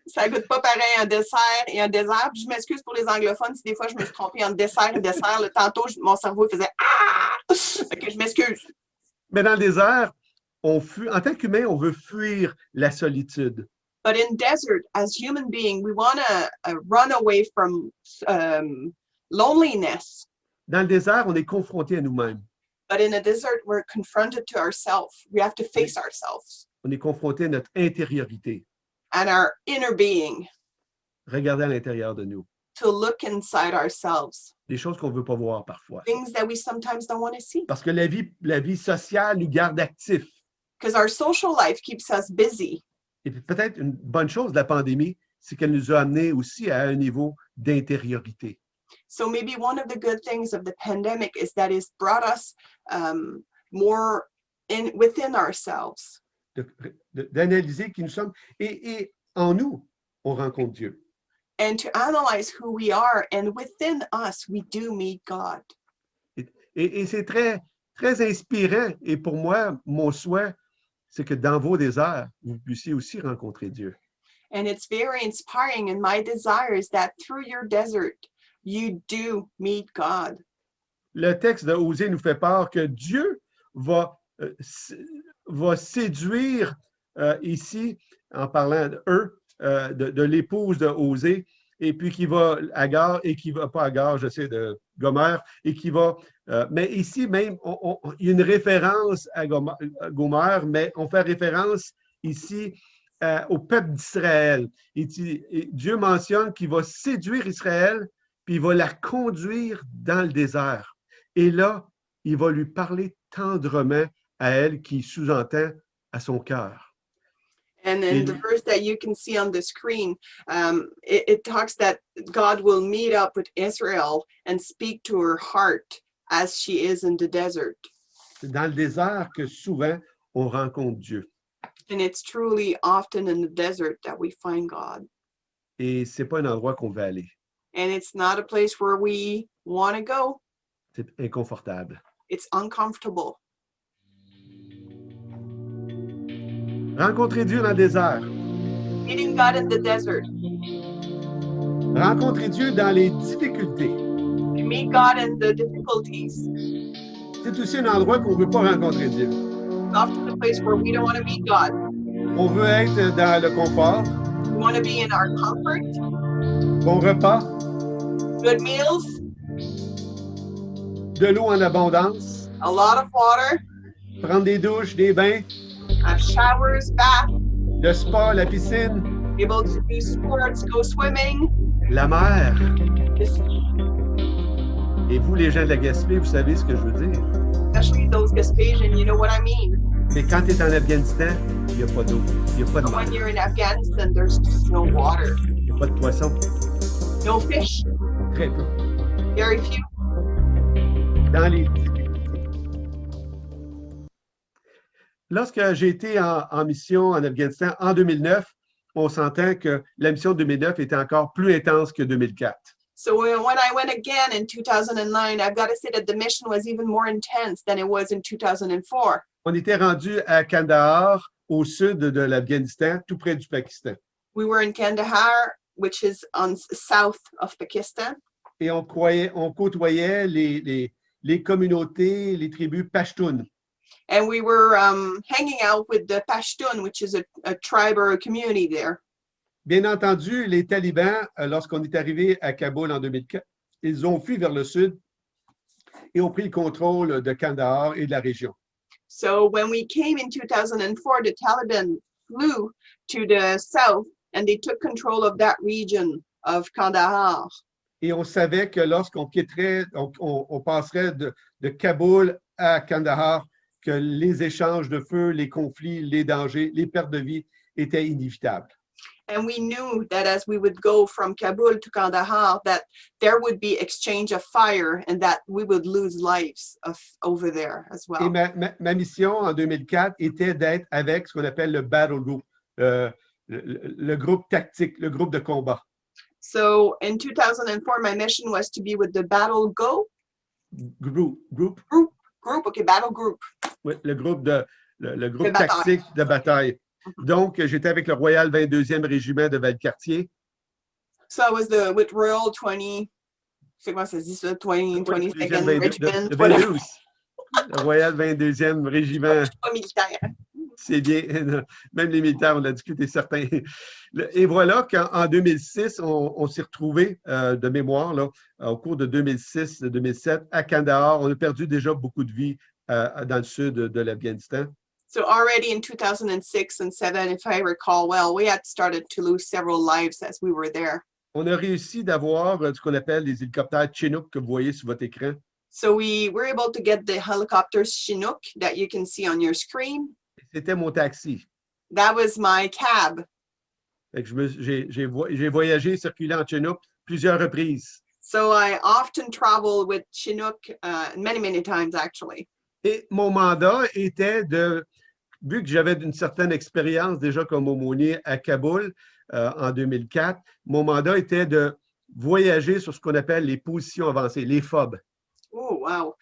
Ça goûte pas pareil un dessert et un désert. Puis je m'excuse pour les anglophones si des fois je me suis trompée entre dessert et dessert. Le tantôt, mon cerveau faisait ah! Fait que je m'excuse. Mais dans le désert, en tant qu'humain, on veut fuir la solitude. But in desert, as human being, we want to run away from loneliness. Dans le désert, on est confronté à nous-mêmes. But in a desert, we're confronted to ourselves. We have to face ourselves On est confronté à notre intériorité. and our inner being, Regardez à l'intérieur de nous. to look inside ourselves. Des choses qu'on ne veut pas voir parfois. Things that we sometimes don't want to see. Parce que la vie sociale nous garde actifs. Because our social life keeps us busy. Et puis peut-être une bonne chose de la pandémie, c'est qu'elle nous a amenés aussi à un niveau d'intériorité. So maybe one of the good things of the pandemic is that it's brought us more within ourselves. D'analyser qui nous sommes. Et en nous, on rencontre Dieu. And to analyze who we are, and within us, we do meet God. Et c'est très, très inspirant. Et pour moi, mon souhait, c'est que dans vos déserts, vous puissiez aussi rencontrer Dieu. And it's very inspiring. And my desire is that through your desert, you do meet God. Le texte de Osée nous fait part que Dieu va séduire ici, en parlant d'eux, de l'épouse de Osée, et puis qui va à Agar, et qui va, pas à Agar, je sais, de Gomer, et qui va, mais ici même, il y a une référence à Gomer, mais on fait référence ici au peuple d'Israël. Et Dieu mentionne qu'il va séduire Israël, puis il va la conduire dans le désert. Et là, il va lui parler tendrement à elle, qui sous-entend à son cœur. And in the verse that you can see on the screen, it talks that God will meet up with Israel and speak to her heart as she is in the desert. C'est dans le désert que souvent on rencontre Dieu. And it's truly often in the desert that we find God. Et c'est pas un endroit qu'on veut aller. And it's not a place where we want to go. C'est inconfortable. It's uncomfortable. Rencontrer Dieu dans le désert. Meeting God in the desert. Rencontrer Dieu dans les difficultés. You meet God in the difficulties. C'est aussi un endroit qu'on ne veut pas rencontrer Dieu. It's often a place where we don't want to meet God. On veut être dans le confort, We want to be in our comfort, bon repas, good meals, de l'eau en abondance, a lot of water, prendre des douches, des bains, have showers, bath, le spa, la piscine, able to do sports, go swimming. la mer. This- Et vous, les gens de la Gaspé, vous savez ce que je veux dire. Especially those Gaspasian, you know what I mean. Mais quand tu es en Afghanistan, il n'y a pas d'eau, il n'y a pas de But when mer, you're in Afghanistan, there's just no water, il n'y a pas de poisson, no fish, très peu. very few. Dans les difficultés. Lorsque j'ai été en mission en Afghanistan en 2009, on s'entend que la mission de 2009 était encore plus intense que 2004. So when I went again in 2009, I've got to say that the mission was even more intense than it was in 2004. On était rendu à Kandahar, au sud de l'Afghanistan, tout près du Pakistan. We were in Kandahar, which is on south of Pakistan, Et on côtoyait les communautés, les tribus Pashtuns. and we were hanging out with the Pashtun, which is a tribe or a community there. Bien entendu, les talibans, lorsqu'on est arrivé à Kaboul en 2004, ils ont fui vers le sud et ont pris le contrôle de Kandahar et de la région. So when we came in 2004, the Taliban flew to the south and they took control of that region of Kandahar. Et on savait que lorsqu'on quitterait, on passerait de Kaboul à Kandahar, que les échanges de feu, les conflits, les dangers, les pertes de vie étaient inévitables. And we knew that as we would go from Kabul to Kandahar, that there would be exchange of fire and that we would lose lives over there as Et well. ma mission en 2004 était d'être avec ce qu'on appelle le battle group, le groupe tactique, le groupe de combat. So in 2004, my mission was to be with the battle Group, group. Okay, battle group. oui, le groupe le groupe De bataille. tactique de bataille. Donc, j'étais avec le Royal 22e Régiment de Valcartier. So I was with Royal 20, c'est quoi ça se dit ça? 22nd Regiment, de whatever. 22, le Royal 22e Régiment. Pas militaire. C'est bien. Même les militaires, on a discuté certains. Et voilà qu'en 2006, on s'est retrouvés de mémoire, là, au cours de 2006-2007, à Kandahar. On a perdu déjà beaucoup de vies dans le sud de l'Afghanistan. So already in 2006 and 2007, if I recall well, we had started to lose several lives as we were there. On a réussi d'avoir ce qu'on appelle les hélicoptères Chinook que vous voyez sur votre écran. So we were able to get the helicopters Chinook that you can see on your screen. C'était mon taxi. That was my cab. Fait que j'ai voyagé, circulé en Chinook plusieurs reprises. So I often travel with Chinook many times actually. Et mon mandat était vu que j'avais une certaine expérience déjà comme aumônier à Kaboul en 2004, mon mandat était de voyager sur ce qu'on appelle les positions avancées, les FOB. Oh, wow.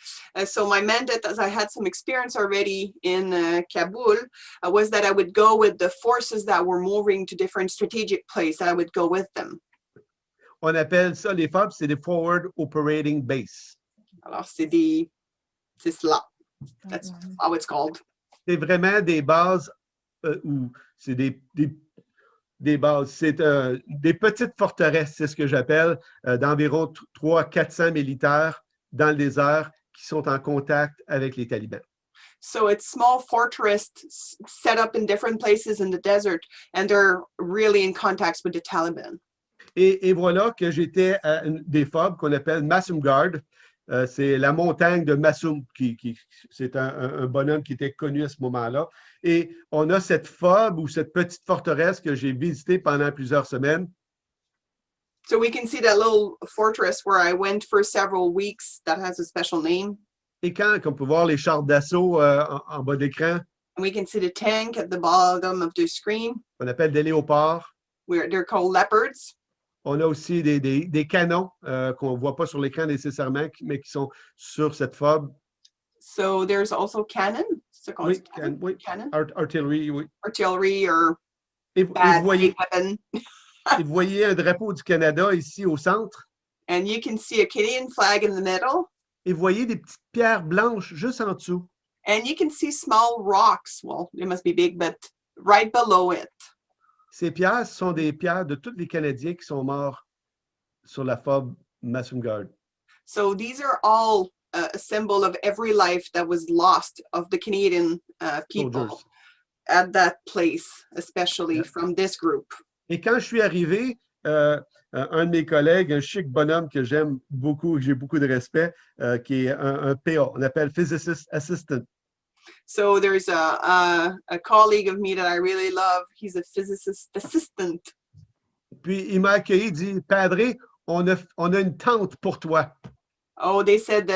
So my mandate, as I had some experience already in Kabul, was that I would go with the forces that were moving to different strategic places. I would go with them. On appelle ça, les FOB, c'est des Forward Operating Base. Alors, c'est cela. That's how it's called. C'est vraiment des bases où c'est des bases, c'est des petites forteresses, c'est ce que j'appelle, d'environ 300-400 militaires dans le désert qui sont en contact avec les talibans. So it's small fortress set up in different places in the desert, and they're really in contact with the Taliban. Et voilà que j'étais à des FOB qu'on appelle Masumgard. C'est la montagne de Masum, c'est un bonhomme qui était connu à ce moment-là. Et on a cette FOB ou cette petite forteresse que j'ai visitée pendant plusieurs semaines. So we can see that little fortress where I went for several weeks that has a special name. Et quand on peut voir les chars d'assaut en bas d'écran, And we can see the tank at the bottom of the screen. qu'on appelle des léopards. They're called leopards. On a aussi des canons qu'on ne voit pas sur l'écran nécessairement, mais qui sont sur cette FOB. So there's also cannon. Oui, Cannon. artillerie, oui. Artillery or Et bad vous voyez, weapon. et vous voyez un drapeau du Canada ici au centre. And you can see a Canadian flag in the middle. Et vous voyez des petites pierres blanches juste en dessous. And you can see small rocks. Well, they must be big, but right below it. Ces pierres sont des pierres de tous les Canadiens qui sont morts sur la FOB Masumgard. So these are all a symbol of every life that was lost of the Canadian people Soldiers. at that place, especially Yeah. from this group. Et quand je suis arrivé, un de mes collègues, un chic bonhomme que j'aime beaucoup, que j'ai beaucoup de respect, qui est un PA, on appelle Physicist Assistant. So there's a colleague of me that I really love. He's a physicist assistant. Puis il m'a accueilli, il dit, Padre, on a une tente pour toi. Oh, they said,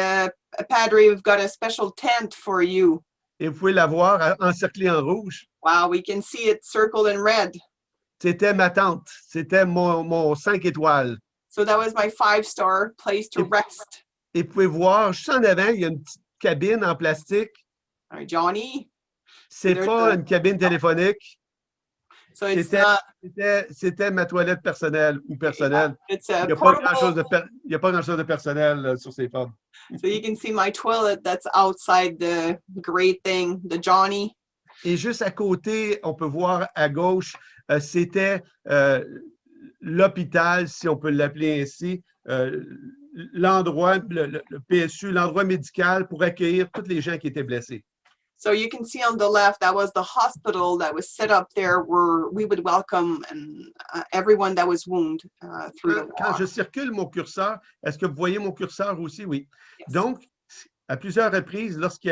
Padre, we've got a special tent for you. Et vous pouvez la voir encerclée en rouge. Wow, we can see it circled in red. C'était ma tente. C'était mon 5 étoiles. So that was my 5-star place to rest. Et vous pouvez voir, juste en avant, il y a une petite cabine en plastique. All right, Johnny. C'est There's pas a- une cabine téléphonique. So it's C'était not, c'était ma toilette personnelle ou personnelle. it's a Il n'y a pas grand-chose portable. il y a pas grand-chose de personnel sur ces femmes. So you can see my toilet that's outside the great thing, the Johnny. Et juste à côté, on peut voir à gauche, c'était l'hôpital, si on peut l'appeler ainsi, l'endroit, le PSU, l'endroit médical pour accueillir tous les gens qui étaient blessés. So you can see on the left, that was the hospital that was set up there where we would welcome and everyone that was wounded through the Quand war. je circule mon curseur, est-ce que vous voyez mon curseur aussi? Oui. Yes. Donc, à plusieurs reprises, lorsque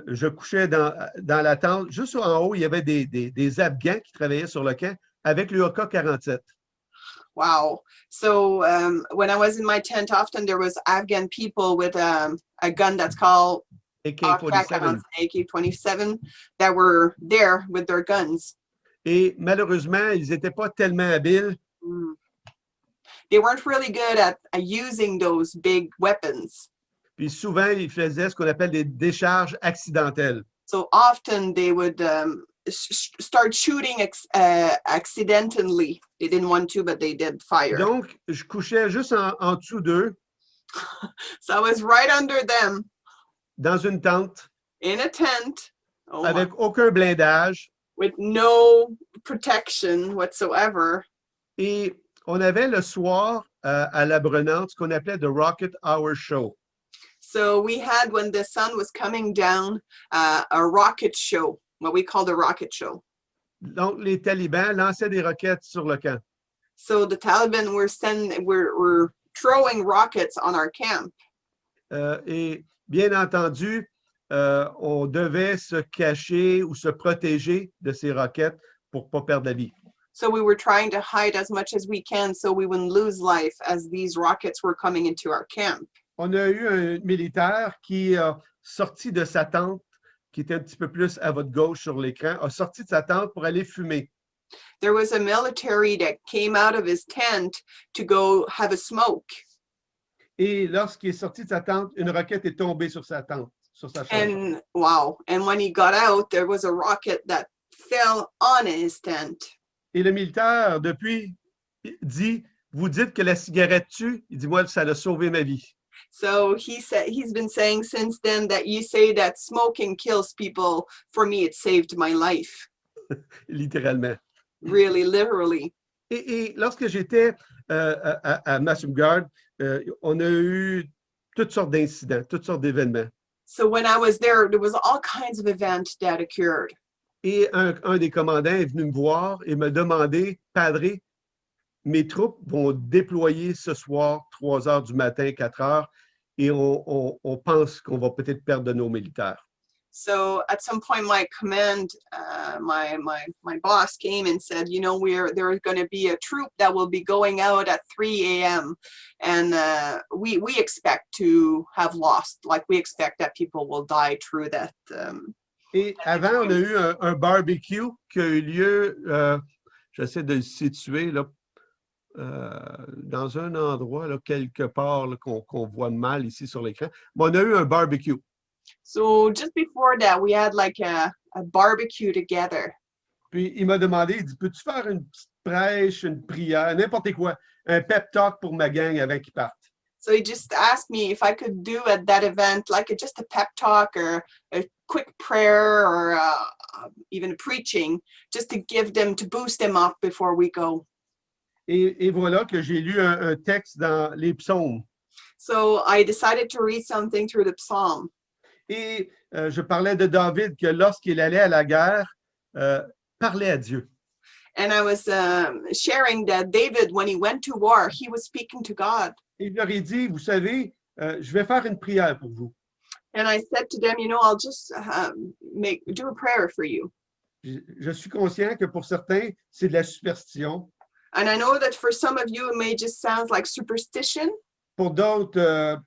je couchais dans la tente, juste en haut, il y avait des Afghans qui travaillaient sur le camp avec le AK-47. Wow. So when I was in my tent, often there was Afghan people with a gun that's called AK-47. AK-27 that were there with their guns. Et malheureusement, ils n'étaient pas tellement habiles. They weren't really good at using those big weapons. Puis souvent, ils faisaient ce qu'on appelle des décharges accidentelles. So often they would start shooting accidentally. They didn't want to, but they did fire. Donc, je couchais juste en dessous d'eux, So I was right under them dans une tente, in a tent. Oh my. avec aucun blindage. With no protection whatsoever. Et on avait le soir à la Brenante ce qu'on appelait the Rocket Hour Show. So we had, when the sun was coming down, a rocket show, what we call the rocket show. Donc, les talibans lançaient des roquettes sur le camp. So the Taliban were throwing rockets on our camp. Et bien entendu, on devait se cacher ou se protéger de ces roquettes pour ne pas perdre la vie. So we were trying to hide as much as we can so we wouldn't lose life as these rockets were coming into our camp. On a eu un militaire qui a sorti de sa tente, qui était un petit peu plus à votre gauche sur l'écran, a sorti de sa tente pour aller fumer. There was a military that came out of his tent to go have a smoke. Et lorsqu'il est sorti de sa tente, une roquette est tombée sur sa tente, sur sa chambre. And wow. And when he got out, there was a rocket that fell on his tent. Et le militaire, depuis, dit, vous dites que la cigarette tue? Il dit, moi, ça a sauvé ma vie. So he's been saying since then that you say that smoking kills people. For me, it saved my life. Littéralement. Really, literally. Et lorsque j'étais à Masumgard, on a eu toutes sortes d'incidents, toutes sortes d'événements. So when I was there was all kinds of events that occurred. Et un des commandants est venu me voir et me demander, Padre, mes troupes vont déployer ce soir, 3 heures du matin, 4 heures, et on pense qu'on va peut-être perdre de nos militaires. So at some point, my command, my boss came and said, you know, there's going to be a troop that will be going out at 3 a.m. And we expect to have lost, like we expect that people will die through that. Et avant, on a eu un barbecue qui a eu lieu, j'essaie de le situer, là, dans un endroit, là, quelque part, là, qu'on voit mal ici sur l'écran. Mais on a eu un barbecue. So just before that, we had like a barbecue together. Puis il m'a demandé, il dit, peux-tu faire une petite prêche, une prière, n'importe quoi, un pep talk pour ma gang avant qu'ils partent? So he just asked me if I could do at that event like just a pep talk or a quick prayer or even a preaching, just to give them, to boost them up before we go. Et voilà que j'ai lu un texte dans les psaumes. So I decided to read something through the psalm. Et je parlais de David que lorsqu'il allait à la guerre, parlait à Dieu. And I was sharing that David, when he went to war, he was speaking to God. Et il leur a dit, vous savez, je vais faire une prière pour vous. And I said to them, you know, I'll just do a prayer for you. Je suis conscient que pour certains, c'est de la superstition. And I know that for some of you, it may just sound like superstition. Pour d'autres,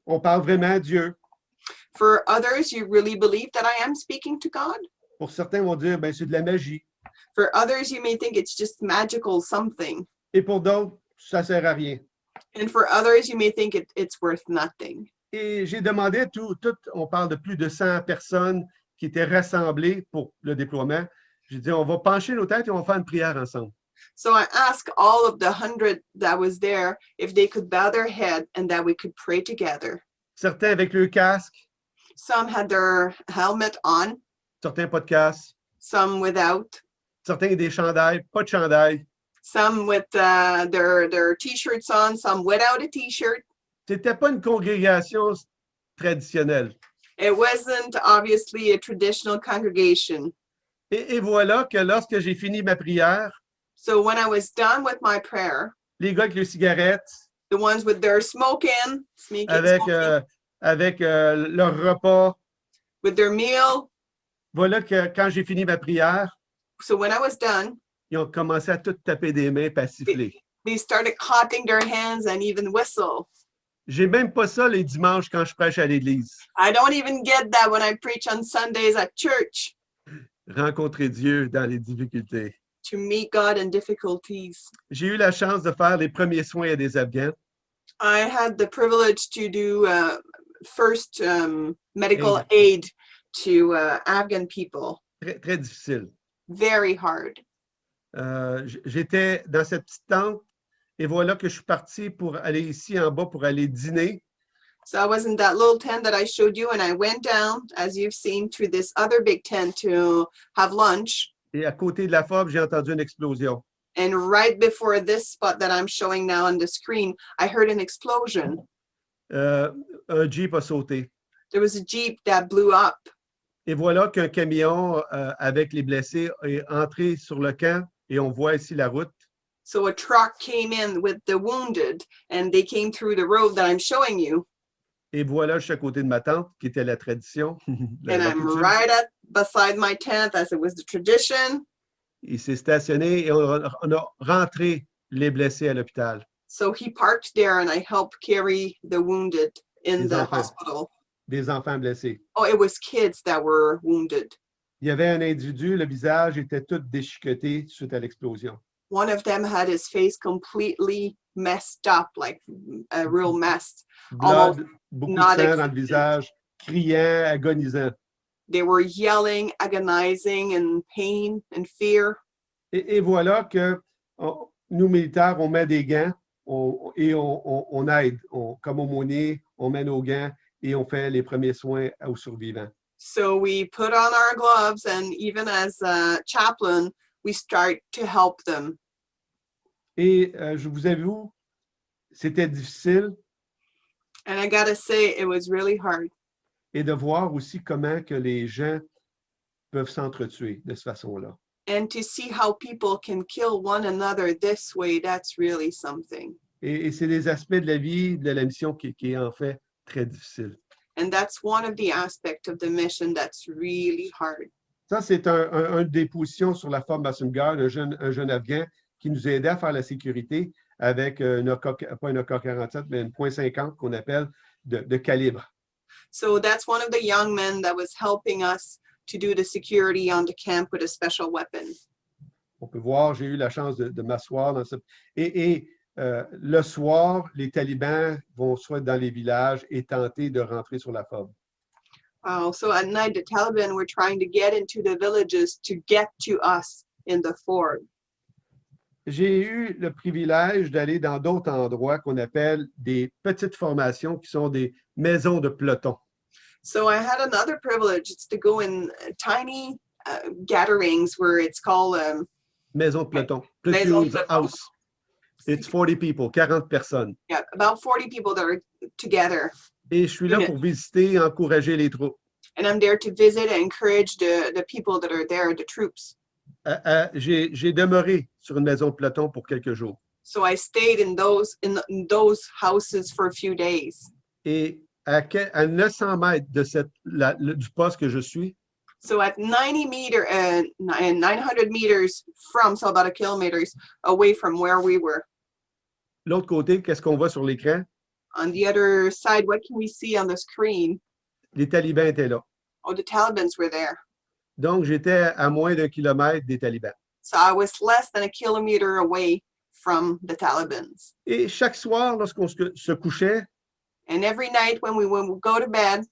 on parle vraiment à Dieu. For others, you really believe that I am speaking to God. Pour certains vont dire, ben, c'est de la magie. For others, you may think it's just magical something. Et pour d'autres, ça ne sert à rien. And for others, you may think it's worth nothing. Et j'ai demandé à on parle de plus de 100 personnes qui étaient rassemblées pour le déploiement. J'ai dit, on va pencher nos têtes et on va faire une prière ensemble. So I asked all of the 100 that was there if they could bow their head and that we could pray together. Certains avec le casque, Some had their helmet on, certains pas de casque, some without, certains avec des chandails, pas de chandail. some with their t-shirts on, some without a t-shirt. C'était pas une congrégation traditionnelle. It wasn't obviously a traditional congregation. Et voilà que lorsque j'ai fini ma prière, So when I was done with my prayer, les gars avec les cigarettes, the ones with their smoking, avec, smoking, avec leur repas, with their meal. voilà que quand j'ai fini ma prière, So when I was done, ils ont commencé à tout taper des mains et à siffler. they started clapping their hands and even whistle. J'ai même pas ça les dimanches quand je prêche à l'église. I don't even get that when I preach on Sundays at church, Rencontrer Dieu dans les difficultés. to meet God in difficulties. J'ai eu la chance de faire les premiers soins à des Afghans. I had the privilege to do first medical aid to Afghan people. Très, très difficile. Very hard. J'étais dans cette petite tente et voilà que je suis parti pour aller ici en bas pour aller dîner. So I was in that little tent that I showed you, and I went down, as you've seen, to this other big tent to have lunch. Et à côté de la fob, j'ai entendu une explosion. And right before this spot that I'm showing now on the screen, I heard an explosion. Un Jeep a sauté. There was a Jeep that blew up. Et voilà qu'un camion avec les blessés est entré sur le camp et on voit ici la route. So a truck came in with the wounded, and they came through the road that I'm showing you. Et voilà, je suis à côté de ma tante, qui était la tradition. And I'm right beside my tent, as it was the tradition. Il s'est stationné et on a rentré les blessés à l'hôpital. So he parked there, and I helped carry the wounded in Des the enfants. hospital. Des enfants blessés. Oh, it was kids that were wounded. Il y avait un individu, le visage était tout déchiqueté suite à l'explosion. One of them had his face completely messed up, like a real mess. Blood, beaucoup de not sang dans le existent. visage, criant, agonisant. They were yelling, agonizing in pain and fear. Et voilà que nous, militaires, on met des gants et on aide. Comme aumônier, on met nos gants et on fait les premiers soins aux survivants. So we put on our gloves, and even as a chaplain, we start to help them. Et je vous avoue, c'était difficile And I gotta say, it was really hard. et de voir aussi comment que les gens peuvent s'entretuer de cette façon-là. And to see how people can kill one another this way, that's really something. Et c'est des aspects de la vie, de la mission qui est en fait très difficile. And that's one of the aspects of the mission that's really hard. Ça, c'est un des positions sur la forme Masumgar, un jeune Afghan qui nous aidait à faire la sécurité avec pas une AK-47, mais une .50 qu'on appelle de calibre. So that's one of the young men that was helping us to do the security on the camp with a special weapon. On peut voir, j'ai eu la chance de m'asseoir dans ce... Et le soir, les talibans vont soit dans les villages et tenter de rentrer sur la FOB. So at night, the Taliban were trying to get into the villages to get to us in the fort. J'ai eu le privilège d'aller dans d'autres endroits qu'on appelle des petites formations qui sont des maisons de peloton. So I had another privilege. It's to go in tiny gatherings where it's called Maison de peloton. Maison de Platoon's peloton. house. It's 40 people, 40 personnes. Yeah, about 40 people that are together. Et je suis là pour visiter et encourager les troupes. And I'm there to visit and encourage the people that are there, the troops. J'ai demeuré sur une maison de peloton pour quelques jours. So I stayed in those houses for a few days. Et à 900 mètres du poste que je suis, So at 900 meters from, so about a kilometers away from where we were. l'autre côté, qu'est-ce qu'on voit sur l'écran? On the other side, what can we see on the screen? Les talibans étaient là. Oh, the Talibans were there. Donc, j'étais à moins d'1 kilomètre des talibans. So I was less than a kilometer away from the Talibans. Et chaque soir, lorsqu'on se couchait, And every night when we would go to bed,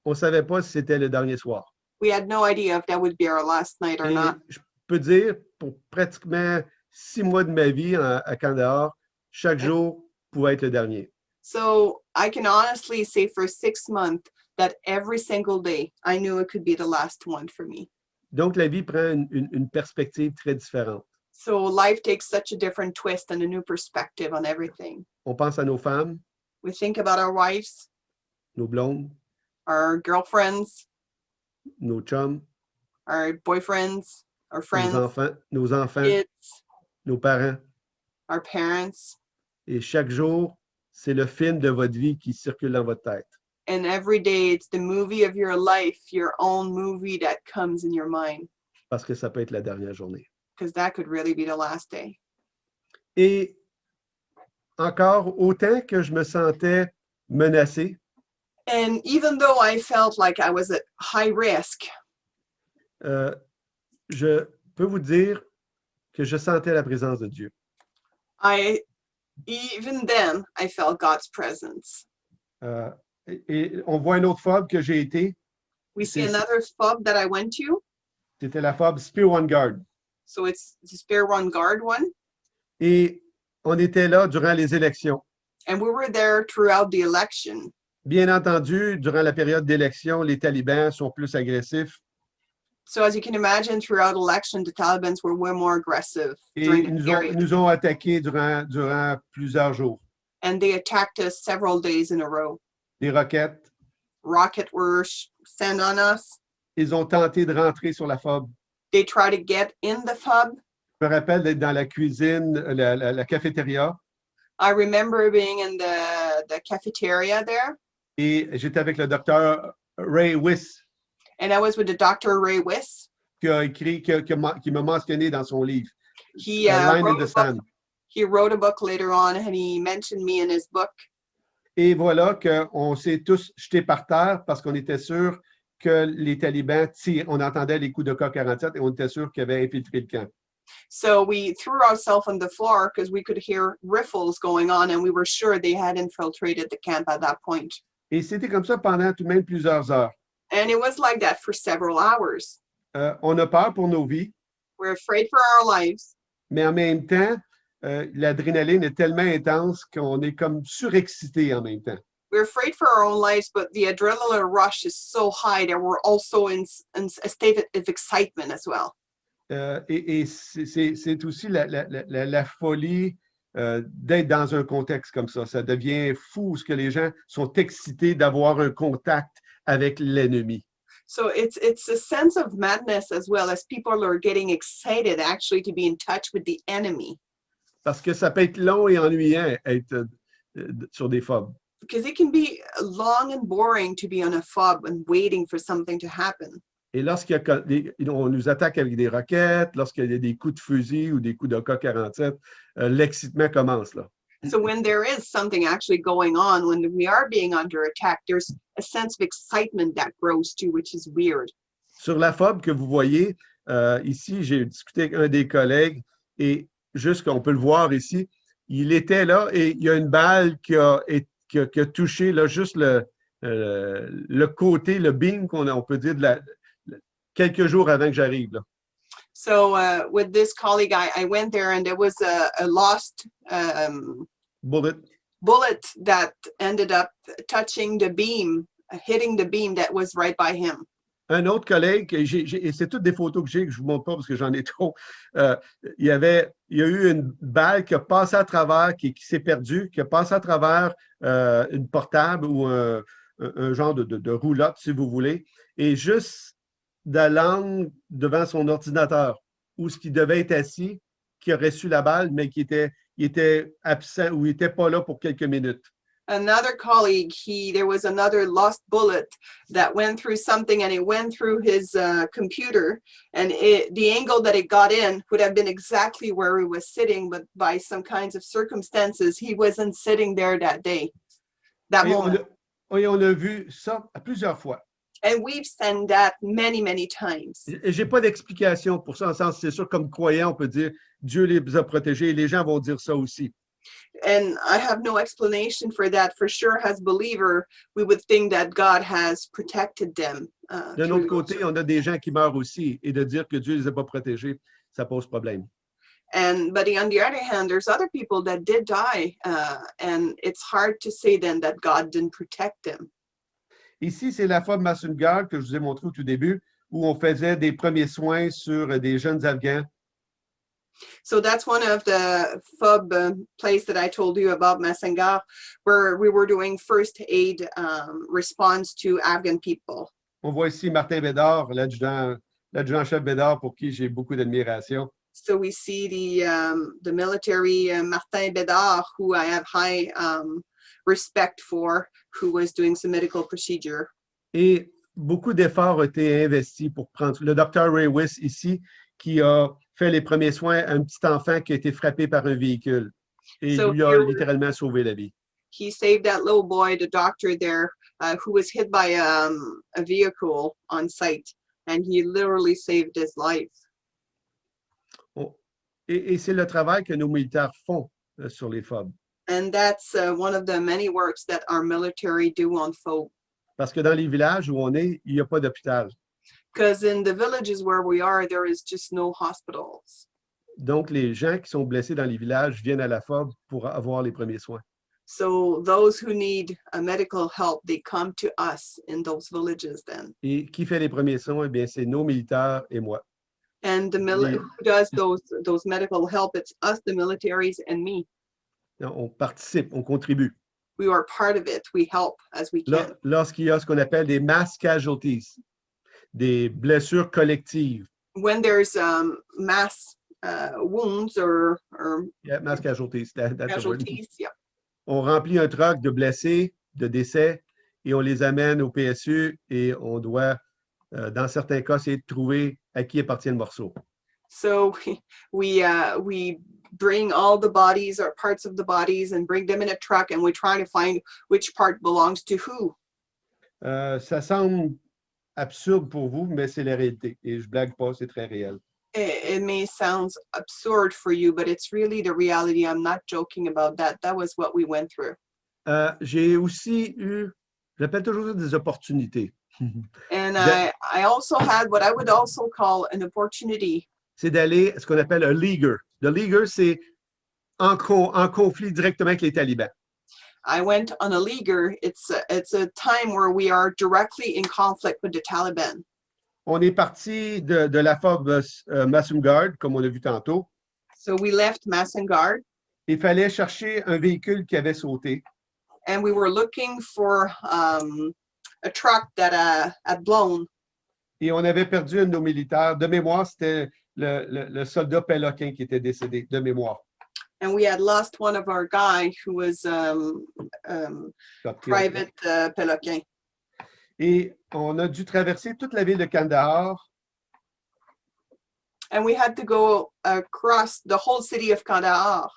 on ne savait pas si c'était le dernier soir. we had no idea if that would be our last night or Et not. je peux dire, pour pratiquement 6 mois de ma vie à Kandahar, chaque jour pouvait être le dernier. So I can honestly say for 6 months that every single day, I knew it could be the last one for me. Donc, la vie prend une perspective très différente. So life takes such a different twist and a new perspective on everything. On pense à nos femmes, We think about our wives, nos blondes, our girlfriends, nos chums, our boyfriends, our friends, nos enfants, kids, nos parents. our parents. Et chaque jour, c'est le film de votre vie qui circule dans votre tête. And every day it's the movie of your life, your own movie that comes in your mind, Parce que ça peut être la dernière journée. because that could really be the last day. Et encore, autant que je me sentais menacé, And even though I felt like I was at high risk, je peux vous dire que je sentais la présence de Dieu. even then, I felt God's presence. Et on voit une autre fob que j'ai été, We see Yes. another fob that I went to. c'était la fob Spear One Guard. So it's the Spare One Guard one. Et on était là durant les élections. And we were there throughout the election. Bien entendu, durant la période d'élection, les talibans sont plus agressifs So as you can imagine, throughout election, the Taliban were way more aggressive et during ils the period. nous ont attaqués durant plusieurs jours. And they attacked us several days in a row. Des roquettes. Rocket were sent on us. Ils ont tenté de rentrer sur la fob. They tried to get in the fob. Je me rappelle d'être dans la cuisine, la cafétéria, I remember being in the cafeteria there, et j'étais avec le docteur Ray Wiss, and I was with the Dr. Ray Wiss. qui a écrit, qui m'a mentionné dans son livre, He Line in wrote the a book. Sand. He wrote a book later on, and he mentioned me in his book. Et voilà qu'on s'est tous jetés par terre parce qu'on était sûr que les talibans tirent. On entendait les coups de K-47 et on était sûr qu'ils avaient infiltré le camp. So we threw ourselves on the floor because we could hear riffles going on, and we were sure they had infiltrated the camp at that point. Et c'était comme ça pendant tout de même plusieurs heures. And it was like that for several hours. On a peur pour nos vies, We're afraid for our lives, mais en même temps, l'adrénaline est tellement intense qu'on est comme surexcité en même temps. we're afraid for our own lives, but the adrenaline rush is so high that we're also in a state of excitement as well. Et c'est aussi la folie d'être dans un contexte comme ça. Ça devient fou ce que les gens sont excités d'avoir un contact avec l'ennemi. So it's a sense of madness as well, as people are getting excited actually to be in touch with the enemy, Parce que ça peut être long et ennuyant être sur des FOB. because it can be long and boring to be on a fob and waiting for something to happen. Et lorsqu'on nous attaque avec des roquettes, lorsqu'il y a des coups de fusil ou des coups de K-47, l'excitement commence là. So when there is something actually going on, when we are being under attack, there's a sense of excitement that grows too, which is weird. Sur la FOB que vous voyez, ici, j'ai discuté avec un des collègues et juste qu'on peut le voir ici, il était là et il y a une balle qui a touché là, juste le côté, le beam on peut dire, quelques jours avant que j'arrive là. So with this colleague, I went there and there was a lost bullet that ended up touching the beam, hitting the beam that was right by him. Un autre collègue, et c'est toutes des photos que je ne vous montre pas parce que j'en ai trop, il y a eu une balle qui a passé à travers, qui s'est perdue, qui a passé à travers une portable ou un genre de roulotte, si vous voulez, et juste de l'angle devant son ordinateur, où ce qui devait être assis, qui a reçu la balle, mais qui était absent ou n'était pas là pour quelques minutes. Another colleague, there was another lost bullet that went through something, and it went through his computer, and the angle that it got in would have been exactly where he was sitting, but by some kinds of circumstances, he wasn't sitting there that day, that moment. On a vu ça plusieurs fois. And we've seen that many, many times. Je n'ai pas d'explication pour ça, en sens, c'est sûr, comme croyant, on peut dire Dieu les a protégés, et les gens vont dire ça aussi. And I have no explanation for that. For sure, as believer, we would think that God has protected them. D'un autre côté, on a des gens qui meurent aussi, et de dire que Dieu ne les a pas protégés, ça pose problème. But on the other hand, there's other people that did die, and it's hard to say then that God didn't protect them. Ici, c'est la FOB Masun Guard que je vous ai montré au tout début, où on faisait des premiers soins sur des jeunes Afghans. So that's one of the FUB place that I told you about, Massengar, where we were doing first aid response to Afghan people. On voit ici Martin Bédard, l'adjudant-chef Bédard, pour qui j'ai beaucoup d'admiration. So we see the military Martin Bédard, who I have high respect for, who was doing some medical procedure. Et beaucoup d'efforts ont été investis pour prendre le docteur Ray Wiss ici, qui a fait les premiers soins à un petit enfant qui a été frappé par un véhicule et So lui a here- littéralement sauvé la vie. He saved that little boy, the doctor there, who was hit by a vehicle on site, and he literally saved his life. Et c'est le travail que nos militaires font sur les FOB. And that's one of the many works that our military do on FOB. Parce que dans les villages où on est, il n'y a pas d'hôpital. Because in the villages where we are, there is just no hospitals. Donc, les gens qui sont blessés dans les villages viennent à la FOB pour avoir les premiers soins. So those who need medical help, they come to us in those villages then. Et qui fait les premiers soins? Eh bien, c'est nos militaires et moi. And the Oui. who does those medical help, it's us, the militaries, and me. On participe, on contribue. We are part of it. We help as we can. Lorsqu'il y a ce qu'on appelle des mass casualties, des blessures collectives. When there's mass wounds or Yeah, mass casualties, that's the word. casualties, yeah. On remplit un truck de blessés, de décès, et on les amène au PSU et on doit, dans certains cas, essayer de trouver à qui appartient le morceau. So we bring all the bodies or parts of the bodies and bring them in a truck, and we try to find which part belongs to who. Ça semble absurde pour vous, mais c'est la réalité. Et je blague pas, c'est très réel. It may sound absurd for you, but it's really the reality. I'm not joking about that. That was what we went through. J'ai aussi eu, j'appelle toujours ça des opportunités. And That- I also had what I would also call an opportunity. C'est d'aller à ce qu'on appelle un leaguer. Le leaguer, c'est en conflit directement avec les talibans. I went on a leaguer. It's a time where we are directly in conflict with the Taliban. On est parti de la FOB Masumgard, comme on a vu tantôt. So we left Massengar, Il fallait chercher un véhicule qui avait sauté. and we were looking for a truck that had blown. Et on avait perdu un de nos militaires. De mémoire, c'était le soldat Péloquin qui était décédé, de mémoire. And we had lost one of our guy who was private Péloquin. Et on a dû traverser toute la ville de Kandahar And we had to go across the whole city of Kandahar.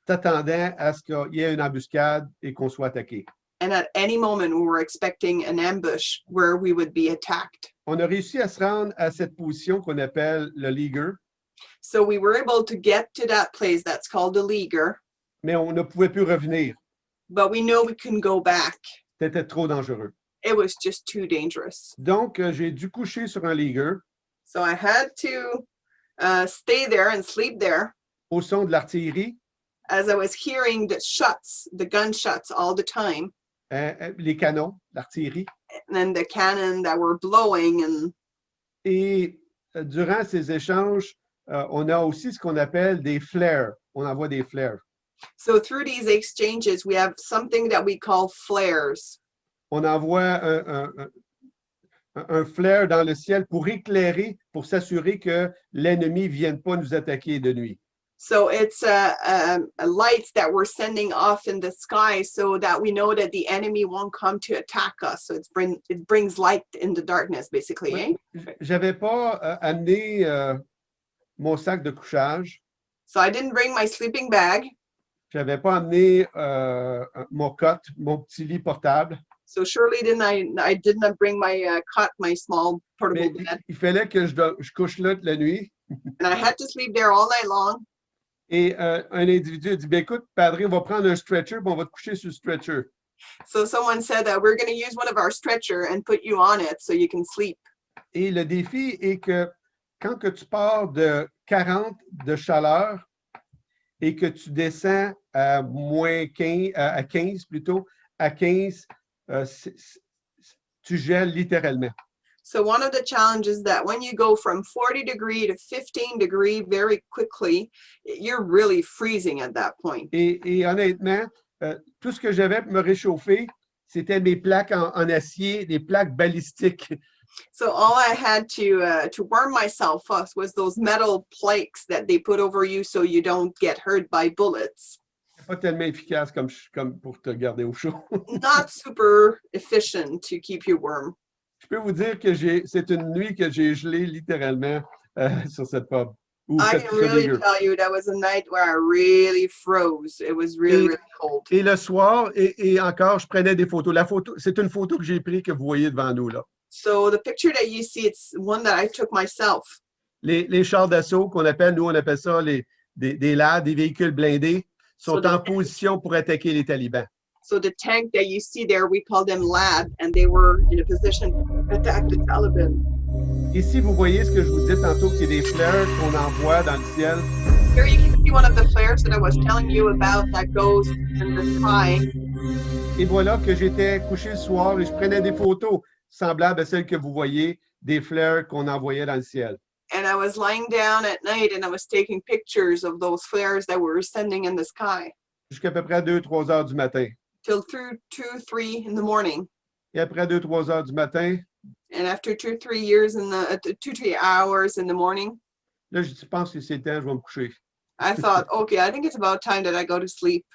s'attendant à ce qu'il y ait une embuscade et qu'on soit attaqué. And at any moment, we were expecting an ambush where we would be attacked. On a réussi à se rendre à cette position qu'on appelle le leaguer, So we were able to get to that place that's called the leaguer, mais on ne pouvait plus revenir. but we know we couldn't go back. C'était trop dangereux. It was just too dangerous. Donc, j'ai dû coucher sur un leaguer So I had to stay there and sleep there au son de l'artillerie, as I was hearing the shots, the gunshots all the time, les canons, l'artillerie. and then the cannon that were blowing. And Et durant ces échanges, on a aussi ce qu'on appelle des flares. On envoie des flares. so through these exchanges, we have something that we call flares. On envoie un flare dans le ciel pour éclairer, pour s'assurer que l'ennemi ne vienne pas nous attaquer de nuit. So it's a lights that we're sending off in the sky so that we know that the enemy won't come to attack us. So it brings light in the darkness, basically. Oui. Eh? J'avais pas amené mon sac de couchage. So I didn't bring my sleeping bag. J'avais pas amené mon cot, mon petit lit portable. So surely I did not bring my cot, my small portable Mais bed. il fallait que je couche là toute la nuit. And I had to sleep there all night long. Et un individu a dit, ben écoute, Padre, on va prendre un stretcher, puis on va te coucher sur le stretcher. So someone said that we're going to use one of our stretcher and put you on it so you can sleep. Et le défi est que quand que tu pars de 40 de chaleur et que tu descends à moins 15, à 15 plutôt, à 15, tu gèles littéralement. So one of the challenges is that when you go from 40 degree to 15 degree very quickly, you're really freezing at that point. Et honnêtement, tout ce que j'avais pour me réchauffer, c'était mes plaques en acier, des plaques balistiques. So all I had to warm myself up was those metal plates that they put over you so you don't get hurt by bullets. Pas tellement efficace comme pour te garder au chaud. Not super efficient to keep you warm. Je peux vous dire que c'est une nuit que j'ai gelé littéralement sur cette pub. I can really tell you that was a night where I really froze. It was really cold. Et le soir, et encore, je prenais des photos. La photo, c'est une photo que j'ai prise que vous voyez devant nous là. So the picture that you see, it's one that I took myself. Les chars d'assaut qu'on appelle, nous on appelle ça des LAD, des véhicules blindés, sont en position pour attaquer les talibans. So the tank that you see there, we call them LAD, and they were in a position to attack the Taliban. Ici, vous voyez ce que je vous disais tantôt, qu'il y a des fleurs qu'on envoie dans le ciel. Here you can see one of the flares that I was telling you about that goes in the sky. Et voilà que j'étais couché le soir et je prenais des photos semblables à celles que vous voyez, des fleurs qu'on envoyait dans le ciel. And I was lying down at night and I was taking pictures of those flares that were sending in the sky. Jusqu'à peu près 2-3 heures du matin. Till through 2-3 in the morning. Et après 2-3 heures du matin, And after 2-3 years in the 2-3 hours in the morning, là, je pense que c'est le temps, je vais me coucher. I thought, okay, I think it's about time that I go to sleep.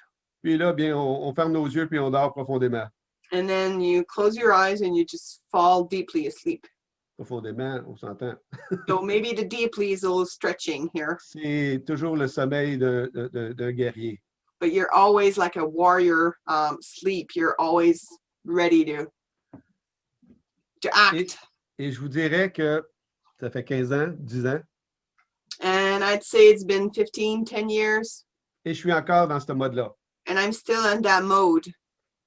Puis là, bien, on ferme nos yeux puis on dort profondément. And then you close your eyes and you just fall deeply asleep. Profondément, on s'entend. So maybe the deeply is a little stretching here, C'est toujours le sommeil d'un guerrier. but you're always like a warrior sleep. You're always ready to act. Et je vous dirais que ça fait 15 ans, 10 ans, And I'd say it's been 10 years, et je suis encore dans ce mode-là. and I'm still in that mode.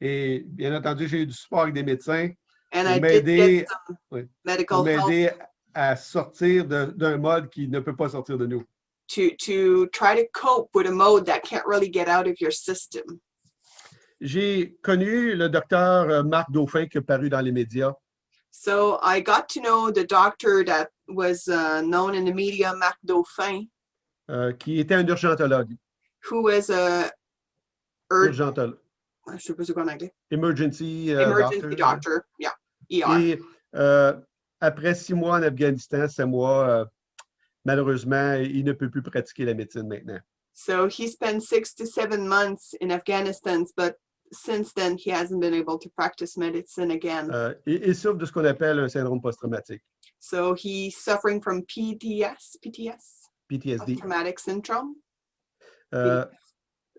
Et bien entendu, j'ai eu du support avec des médecins And pour I did m'aider get some oui, pour medical help m'aider à sortir d'un mode qui ne peut pas sortir de nous. to try to cope with a mode that can't really get out of your system. J'ai connu le docteur Marc Dauphin qui est paru dans les médias. So I got to know the doctor that was known in the media, Marc Dauphin, Qui était un urgentologue. who was a Urgentologue. je sais pas c'est quoi en anglais. Emergency, Emergency doctor. Yeah. ER. Et après 6 mois en Afghanistan, 7 mois, malheureusement, il ne peut plus pratiquer la médecine maintenant. So he spent 6 to 7 months in Afghanistan, but since then he hasn't been able to practice medicine again. Il souffre de ce qu'on appelle un syndrome post-traumatique, So he's suffering from PTSD, PTSD. traumatic syndrome.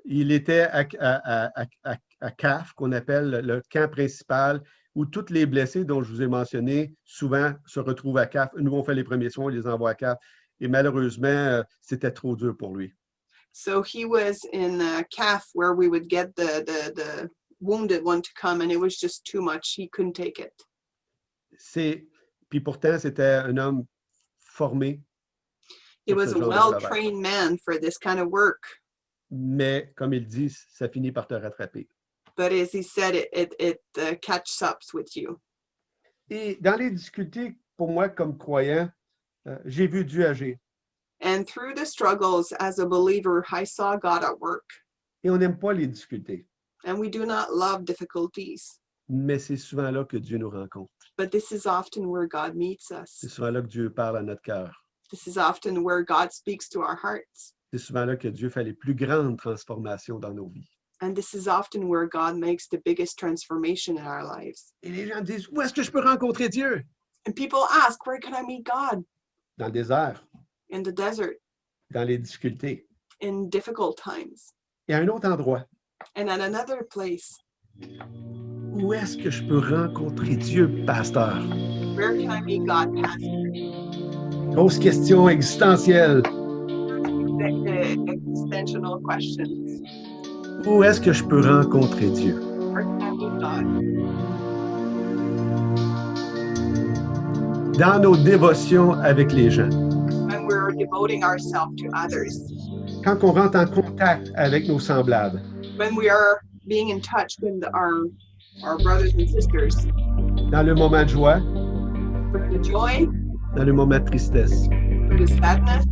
Il était à CAF, qu'on appelle le camp principal, où tous les blessés dont je vous ai mentionné, souvent se retrouvent à CAF. Nous, on fait les premiers soins, on les envoie à CAF. Et malheureusement, c'était trop dur pour lui. So he was in CAF where we would get the wounded one to come, and it was just too much. He couldn't take it. Puis pourtant, c'était un homme formé. He pour was ce a genre de travail. well-trained man for this kind of work. Mais comme il dit, ça finit par te rattraper. But as he said, it catches up with you. Et dans les difficultés, pour moi, comme croyant, j'ai vu Dieu agir. And through the struggles as a believer, I saw God at work. Et on n'aime pas les difficultés, And we do not love difficulties, mais c'est souvent là que Dieu nous rencontre. but this is often where God meets us. C'est souvent là que Dieu parle à notre cœur. This is often where God speaks to our hearts. C'est souvent là que Dieu fait les plus grandes transformations dans nos vies. And this is often where God makes the biggest transformation in our lives. Et les gens disent, où est-ce que je peux rencontrer Dieu? And people ask, where can I meet God? Dans le désert, In the desert, dans les difficultés. in difficult times, Et à un autre endroit, and at another place. où est-ce que je peux rencontrer Dieu, pasteur? Where can I meet God, Pastor? Grosse question existentielle. Existential questions. Où est-ce que je peux rencontrer Dieu? Where can I meet God? Dans nos dévotions avec les gens. When we're devoting ourselves to others. Quand on rentre en contact avec nos semblables. When we are being in touch with our brothers and sisters. Dans le moment de joie. through the joy, dans les moments de tristesse, through the sadness,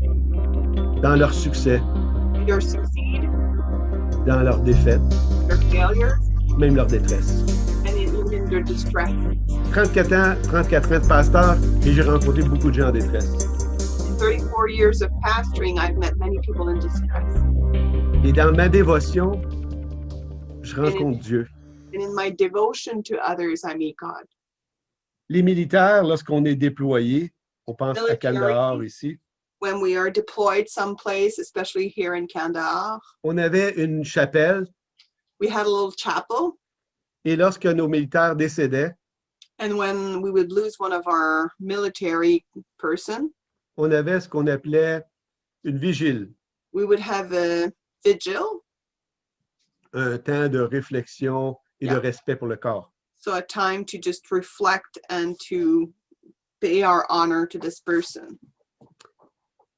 dans leur succès, your succeed, dans leur défaite, your failures, même leur détresse. and even in your distress. 34 ans de pasteur et j'ai rencontré beaucoup de gens en détresse. In 34 years of pastoring, I've met many people in distress. Et dans ma dévotion, je rencontre Dieu. And in my devotion to others, I meet God. Les militaires, lorsqu'on est déployé, on pense à Military. Kandahar ici, When we are deployed someplace, especially here in Kandahar, on avait une chapelle we had a little chapel. et lorsque nos militaires décédaient, And when we would lose one of our military person, on avait ce qu'on appelait une vigile, we would have a vigil, un temps de réflexion et de Yeah. respect pour le corps. so a time to just reflect and to pay our honor to this person.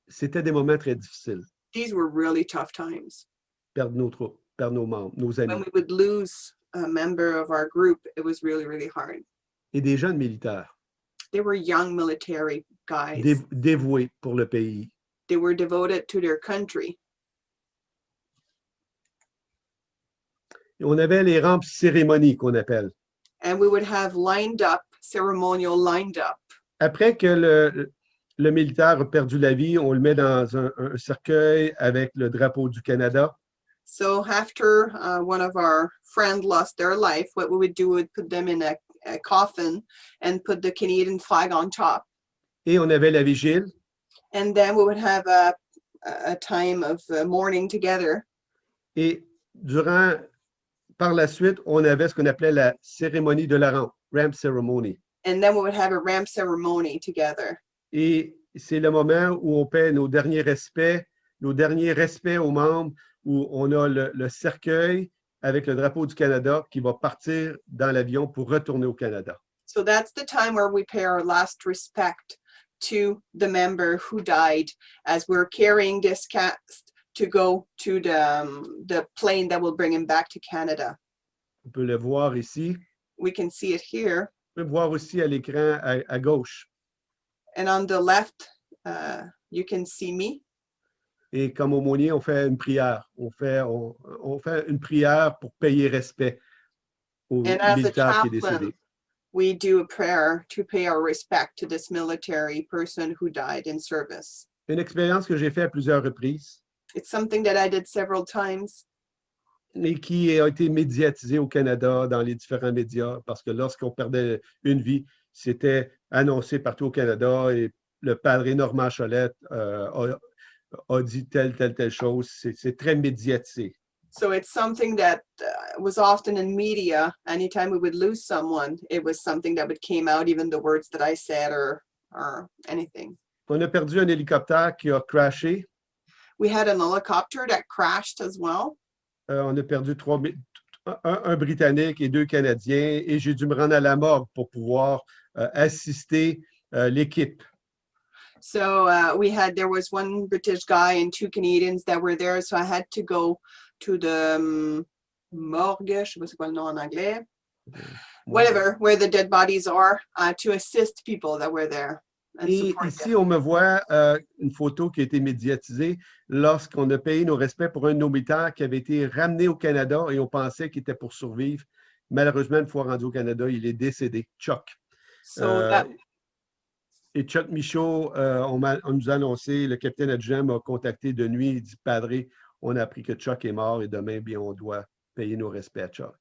C'était des moments très difficiles. These were really tough times. Perdre nos troupes, perdre nos membres, nos When amis we would lose a member of our group, it was really, really hard. et des jeunes militaires They were young military guys. dévoués pour le pays. They were devoted to their country. Et on avait les rampes cérémonies qu'on appelle. And we would have lined up, ceremonial lined up. Après que le militaire a perdu la vie, on le met dans un cercueil avec le drapeau du Canada. So after one of our friends lost their life, what we would do would put them in a coffin and put the Canadian flag on top. Et on avait la vigile. And then we would have a time of mourning together. Et par la suite, on avait ce qu'on appelait la cérémonie de la rampe, ramp ceremony. And then we would have a ramp ceremony together. Et c'est le moment où on paie nos derniers respects aux membres, où on a le cercueil avec le drapeau du Canada qui va partir dans l'avion pour retourner au Canada. So that's the time where we pay our last respect to the member who died as we're carrying this cast to go to the plane that will bring him back to Canada. On peut le voir ici. We can see it here. On peut voir aussi à l'écran à gauche. And on the left, you can see me. Et comme aumônier, on fait une prière. On fait une prière pour payer respect au And as a militaire qui est chaplain, décédé. we do a prayer to pay our respect to this military person who died in service. Une expérience que j'ai faite à plusieurs reprises It's something that I did several times et qui a été médiatisée au Canada dans les différents médias parce que lorsqu'on perdait une vie, c'était annoncé partout au Canada et le padre Normand Cholette a dit telle chose. C'est très médiatisé. So it's something that was often in media. Anytime we would lose someone, it was something that would came out, even the words that I said or anything. On a perdu un hélicoptère qui a crashé. We had an helicopter that crashed as well. On a perdu un Britannique et 2 Canadiens et j'ai dû me rendre à la morgue pour pouvoir assister l'équipe. So there was one British guy and 2 Canadians that were there. So I had to go to the morgue, je sais pas c'est quoi le nom en anglais, whatever, where the dead bodies are, to assist people that were there. Et ici, on me voit une photo qui a été médiatisée lorsqu'on a payé nos respects pour un de nos militaires qui avait été ramené au Canada et on pensait qu'il était pour survivre. Malheureusement, une fois rendu au Canada, il est décédé, Chuck. Et Chuck Michaud, on nous a annoncé, le capitaine adjoint m'a contacté de nuit, il dit « Padre, on a appris que Chuck est mort et demain, bien, on doit payer nos respects à Chuck. »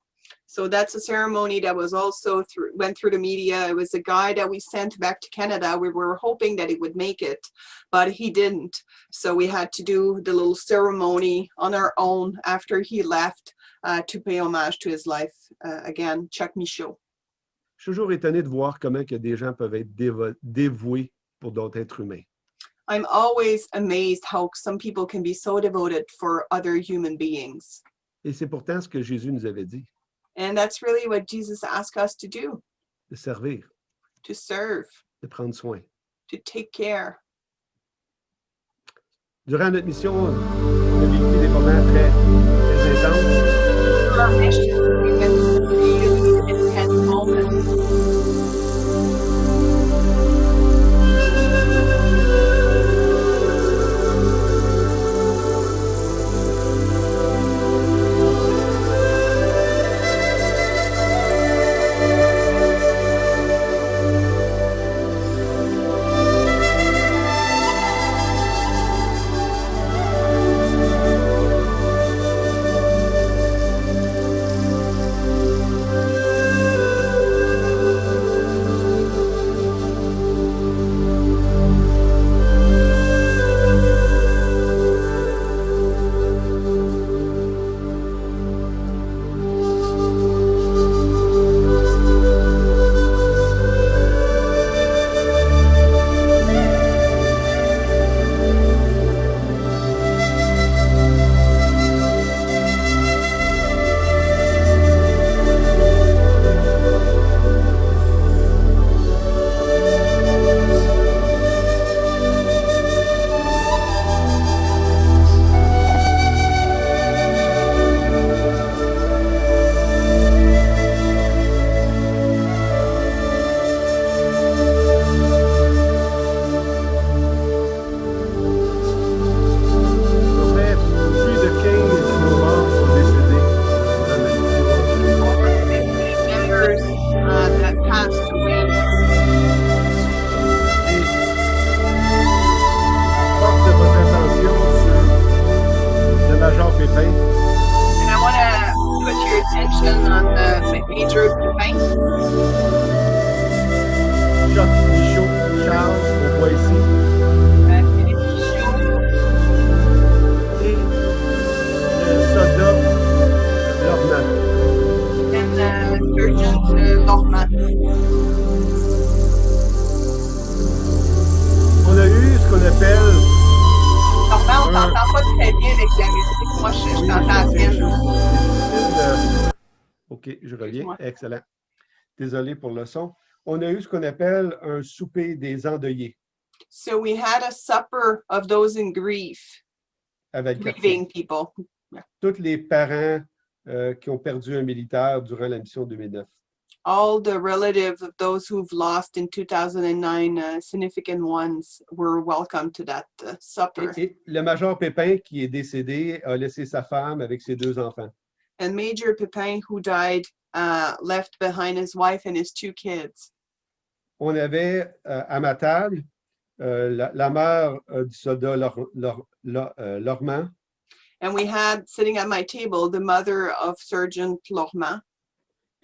So that's a ceremony that was also went through the media. It was a guy that we sent back to Canada. We were hoping that he would make it, but he didn't. So we had to do the little ceremony on our own after he left to pay homage to his life. Again, Chuck Michaud. Je suis toujours étonné de voir comment que des gens peuvent être dévoués pour d'autres êtres humains. I'm always amazed how some people can be so devoted for other human beings. Et c'est pourtant ce que Jésus nous avait dit. And that's really what Jesus asked us to do. De servir, To serve, de prendre soin. to take care. Durant notre mission, on a vécu des moments très intenses. For our mission, we went through really intense moments. Pépin, Chuck Michaud Charles, on voit ici, Philippe Michaud, et le soldat Lormand. and Sergeant Lormand. On a eu ce qu'on appelle... Normand, on t'entend pas très bien avec la musique. Moi, je Oui, t'entends à c'est peine. difficile OK, je reviens. Excuse-moi. Excellent. Désolé pour le son. On a eu ce qu'on appelle un souper des endeuillés So we had a supper of those in grief, à Valcartier. grieving people. Tous les parents qui ont perdu un militaire durant la mission 2009. All the relatives of those who've lost in 2009, significant ones, were welcome to that supper. Et le major Pépin, qui est décédé, a laissé sa femme avec ses 2 enfants. And Major Pépin, who died, left behind his wife and his 2 kids. On avait à ma table la mère du soldat Lormand, And we had sitting at my table the mother of Sergeant Lormand.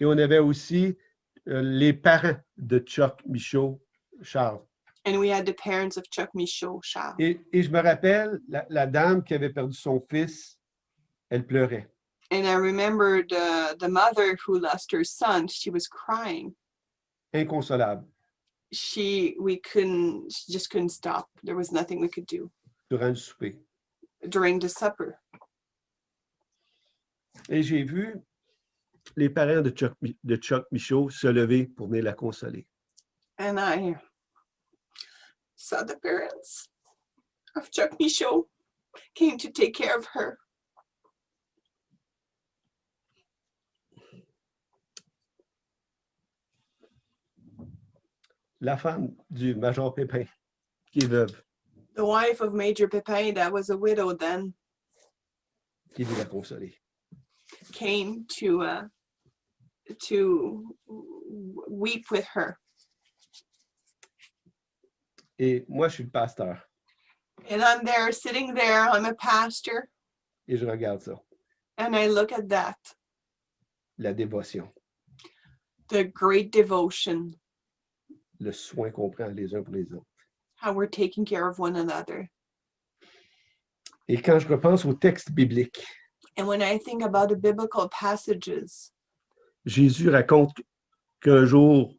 et on avait aussi les parents de Chuck Michaud Charles. And we had the parents of Chuck Michaud Charles. Et je me rappelle, la dame qui avait perdu son fils, elle pleurait. And I remembered the mother who lost her son. She was crying. Inconsolable She just couldn't stop. There was nothing we could do durant le souper. during the supper. Et j'ai vu les parents de Chuck Michaud se lever pour venir la consoler. And I saw the parents of Chuck Michaud came to take care of her. La femme du major Pépin, qui est veuve, The wife of Major Pépin, that was a widow then, qui est venue la consoler. came to weep with her. Et moi, je suis le pasteur And I'm there, sitting there, I'm a pastor, et je regarde ça, and I look at that, la dévotion, the great devotion, le soin qu'on prend les uns pour les autres. how we're taking care of one another. Et quand je repense au texte biblique, And when I think about the biblical passages, Jésus raconte qu'un jour,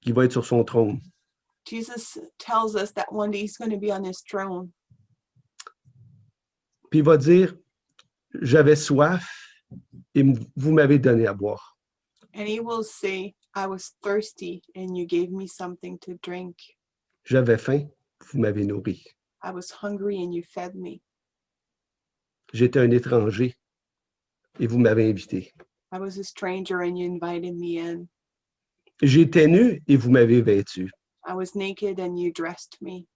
il va être sur son trône. Jesus tells us that one day he's going to be on his throne. Puis il va dire, j'avais soif et vous m'avez donné à boire. And he will say, I was thirsty and you gave me something to drink. J'avais faim, vous m'avez nourri. I was hungry and you fed me. J'étais un étranger et vous m'avez invité. I was a stranger and you invited me in. J'étais nu et vous m'avez vêtu. I was naked and you dressed me.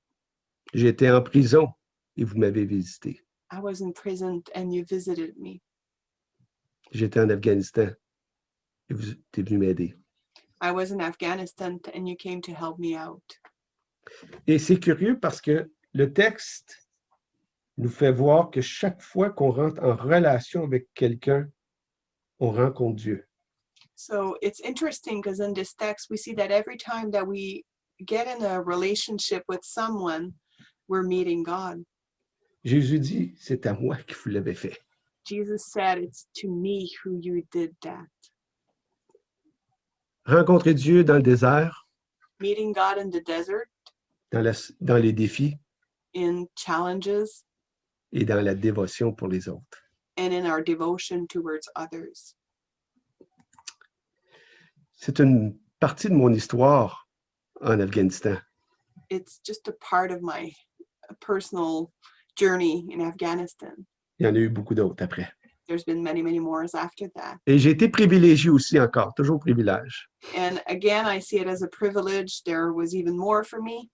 J'étais en prison et vous m'avez visité. I was in prison and you visited me. J'étais en Afghanistan et vous êtes venu m'aider. I was in Afghanistan and you came to help me out. Et c'est curieux parce que le texte nous fait voir que chaque fois qu'on rentre en relation avec quelqu'un, on rencontre Dieu. So it's interesting because in this text, we see that every time that we get in a relationship with someone, we're meeting God. Jésus dit, c'est à moi que vous l'avez fait. Jesus said, it's to me who you did that. Rencontrer Dieu dans le désert, Meeting God in the desert, dans les défis in challenges, et dans la dévotion pour les autres. and in our devotion towards others. C'est une partie de mon histoire en Afghanistan. It's just a part of my personal journey in Afghanistan. Il y en a eu beaucoup d'autres après. There's been many, many more after that. Et j'ai été privilégié aussi encore, toujours privilège. And again, I see it as a privilege. There was even more for me.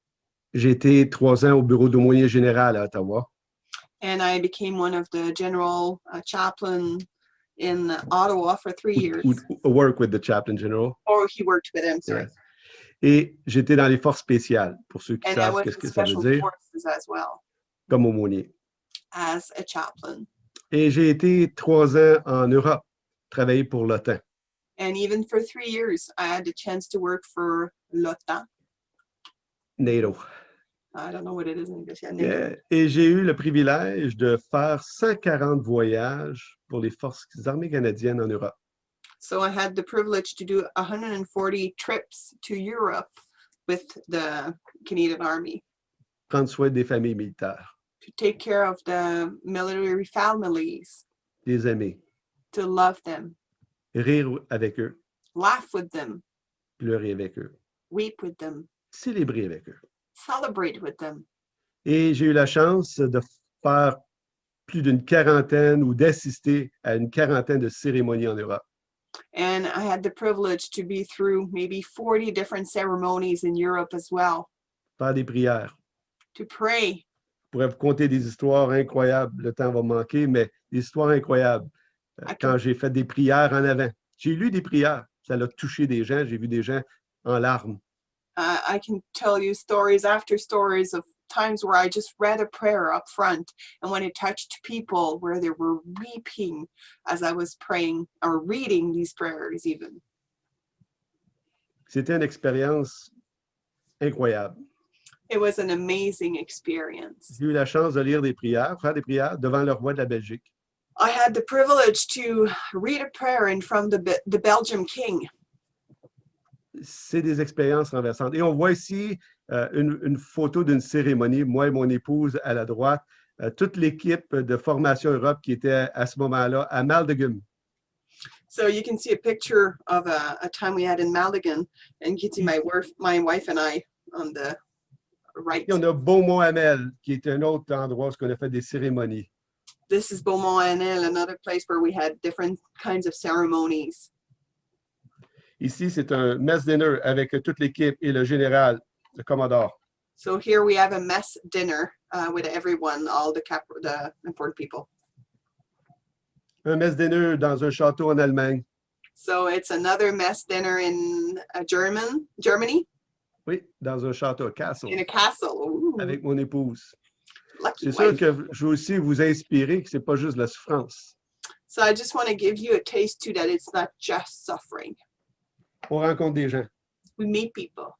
J'ai été 3 ans au bureau d'aumônier général à Ottawa. And I became one of the general chaplain in Ottawa for 3 years. Who work with the chaplain general. Or he worked with him, sorry. Yes. Et j'étais dans les forces spéciales, pour ceux qui And I savent went qu'est-ce to que ça veut special dire, forces as well comme aumônier. as a chaplain. Et j'ai été 3 ans en Europe, travailler pour l'OTAN. And even for 3 years, I had the chance to work for l'OTAN. NATO. I don't know what it is in English. Yeah, NATO. Et j'ai eu le privilège de faire 140 voyages pour les forces armées canadiennes en Europe. So I had the privilege to do 140 trips to Europe with the Canadian Army Prendre soin des familles militaires, to take care of the military families, les aimer, to love them, rire avec eux, laugh with them, pleurer avec eux, weep with them, célébrer avec eux. celebrate with them. Et j'ai eu la chance de faire plus d'une quarantaine ou d'assister à une quarantaine de cérémonies en Europe. And I had the privilege to be through maybe 40 different ceremonies in Europe as well, Faire des prières. to pray. Je pourrais vous conter des histoires incroyables. Le temps va manquer, mais des histoires incroyables. Quand j'ai fait des prières en avant. J'ai lu des prières. Ça l'a touché des gens. J'ai vu des gens en larmes. I can tell you stories after stories of times where I just read a prayer up front, and when it touched people where they were weeping as I was praying or reading these prayers even. C'était une expérience incroyable. It was an amazing experience. J'ai eu la chance de lire des prières, faire des prières devant le roi de la Belgique. I had the privilege to read a prayer in front of the Belgian king. C'est des expériences renversantes. Et on voit ici une photo d'une cérémonie, moi et mon épouse à la droite, toute l'équipe de Formation Europe qui était à ce moment-là à Maldegem. So you can see a picture of a time we had in Maldegem, and you can see my wife and I on the right. Et on a Beaumont-Hamel, qui est un autre endroit où on a fait des cérémonies. This is Beaumont-Hamel, another place where we had different kinds of ceremonies. Ici, c'est un mess dinner avec toute l'équipe et le général, le commodore. So here we have a mess dinner with everyone, all the important people. Un mess dinner dans un château en Allemagne. So it's another mess dinner in Germany, Oui, dans un château, castle, in a castle. Ooh, avec mon épouse. lucky C'est sûr wife. que je veux aussi vous inspirer que ce n'est pas juste la souffrance. So I just want to give you a taste too that it's not just suffering. On rencontre des gens. We meet people.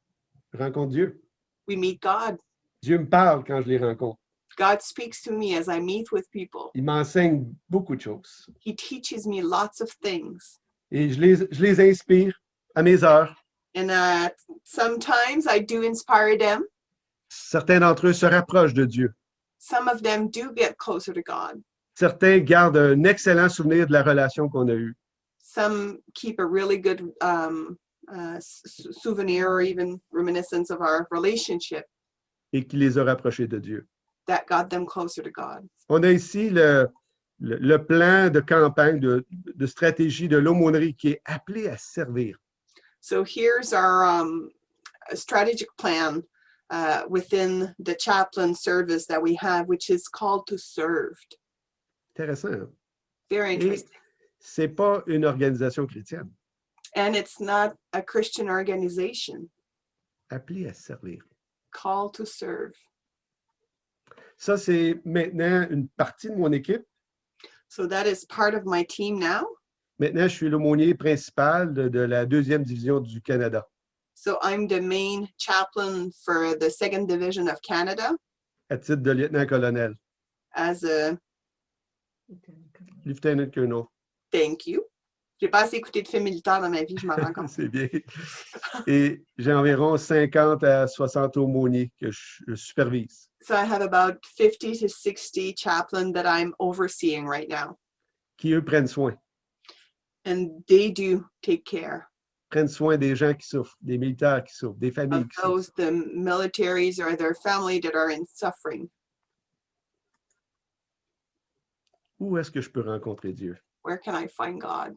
Je rencontre Dieu. We meet God. Dieu me parle quand je les rencontre. God speaks to me as I meet with people. Il m'enseigne beaucoup de choses. He teaches me lots of things. Et je les inspire à mes heures. And sometimes I do inspire them. Certains d'entre eux se rapprochent de Dieu. Some of them do get closer to God. Certains gardent un excellent souvenir de la relation qu'on a eue. Some keep a really good souvenir or even reminiscence of our relationship Et qui les a rapprochés de Dieu. that got them closer to God. On a ici le plan de campagne, de stratégie de l'aumônerie qui est appelé à servir. So here's our strategic plan within the chaplain service that we have, which is called to serve. Intéressant. Hein? Very Et interesting. c'est pas une organisation chrétienne. And it's not a Christian organization. Appelé à servir. Called to serve. Ça, c'est maintenant une partie de mon équipe. So that is part of my team now. Maintenant, je suis l'aumônier principal de la 2e division du Canada. So I'm the main chaplain for the 2nd Division of Canada À titre de lieutenant-colonel. as a, Lieutenant colonel. thank you. J'ai pas assez écouté de film militaire dans ma vie, je m'en rends compte. C'est bien. Et j'ai environ 50 à 60 aumôniers que je supervise. So I have about 50 to 60 chaplains that I'm overseeing right now. Qui, eux, prennent soin. And they do take care Prennent soin des gens qui souffrent, des militaires qui souffrent, des familles of qui souffrent. those, the militaries or their family that are in suffering. Où est-ce que je peux rencontrer Dieu? Where can I find God?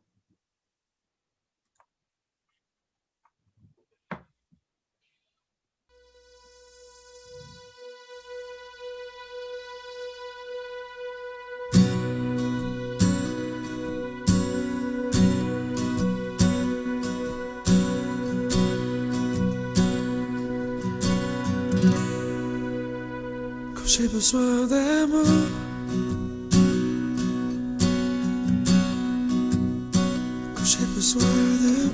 Quand j'ai besoin d'amour, quand j'ai besoin de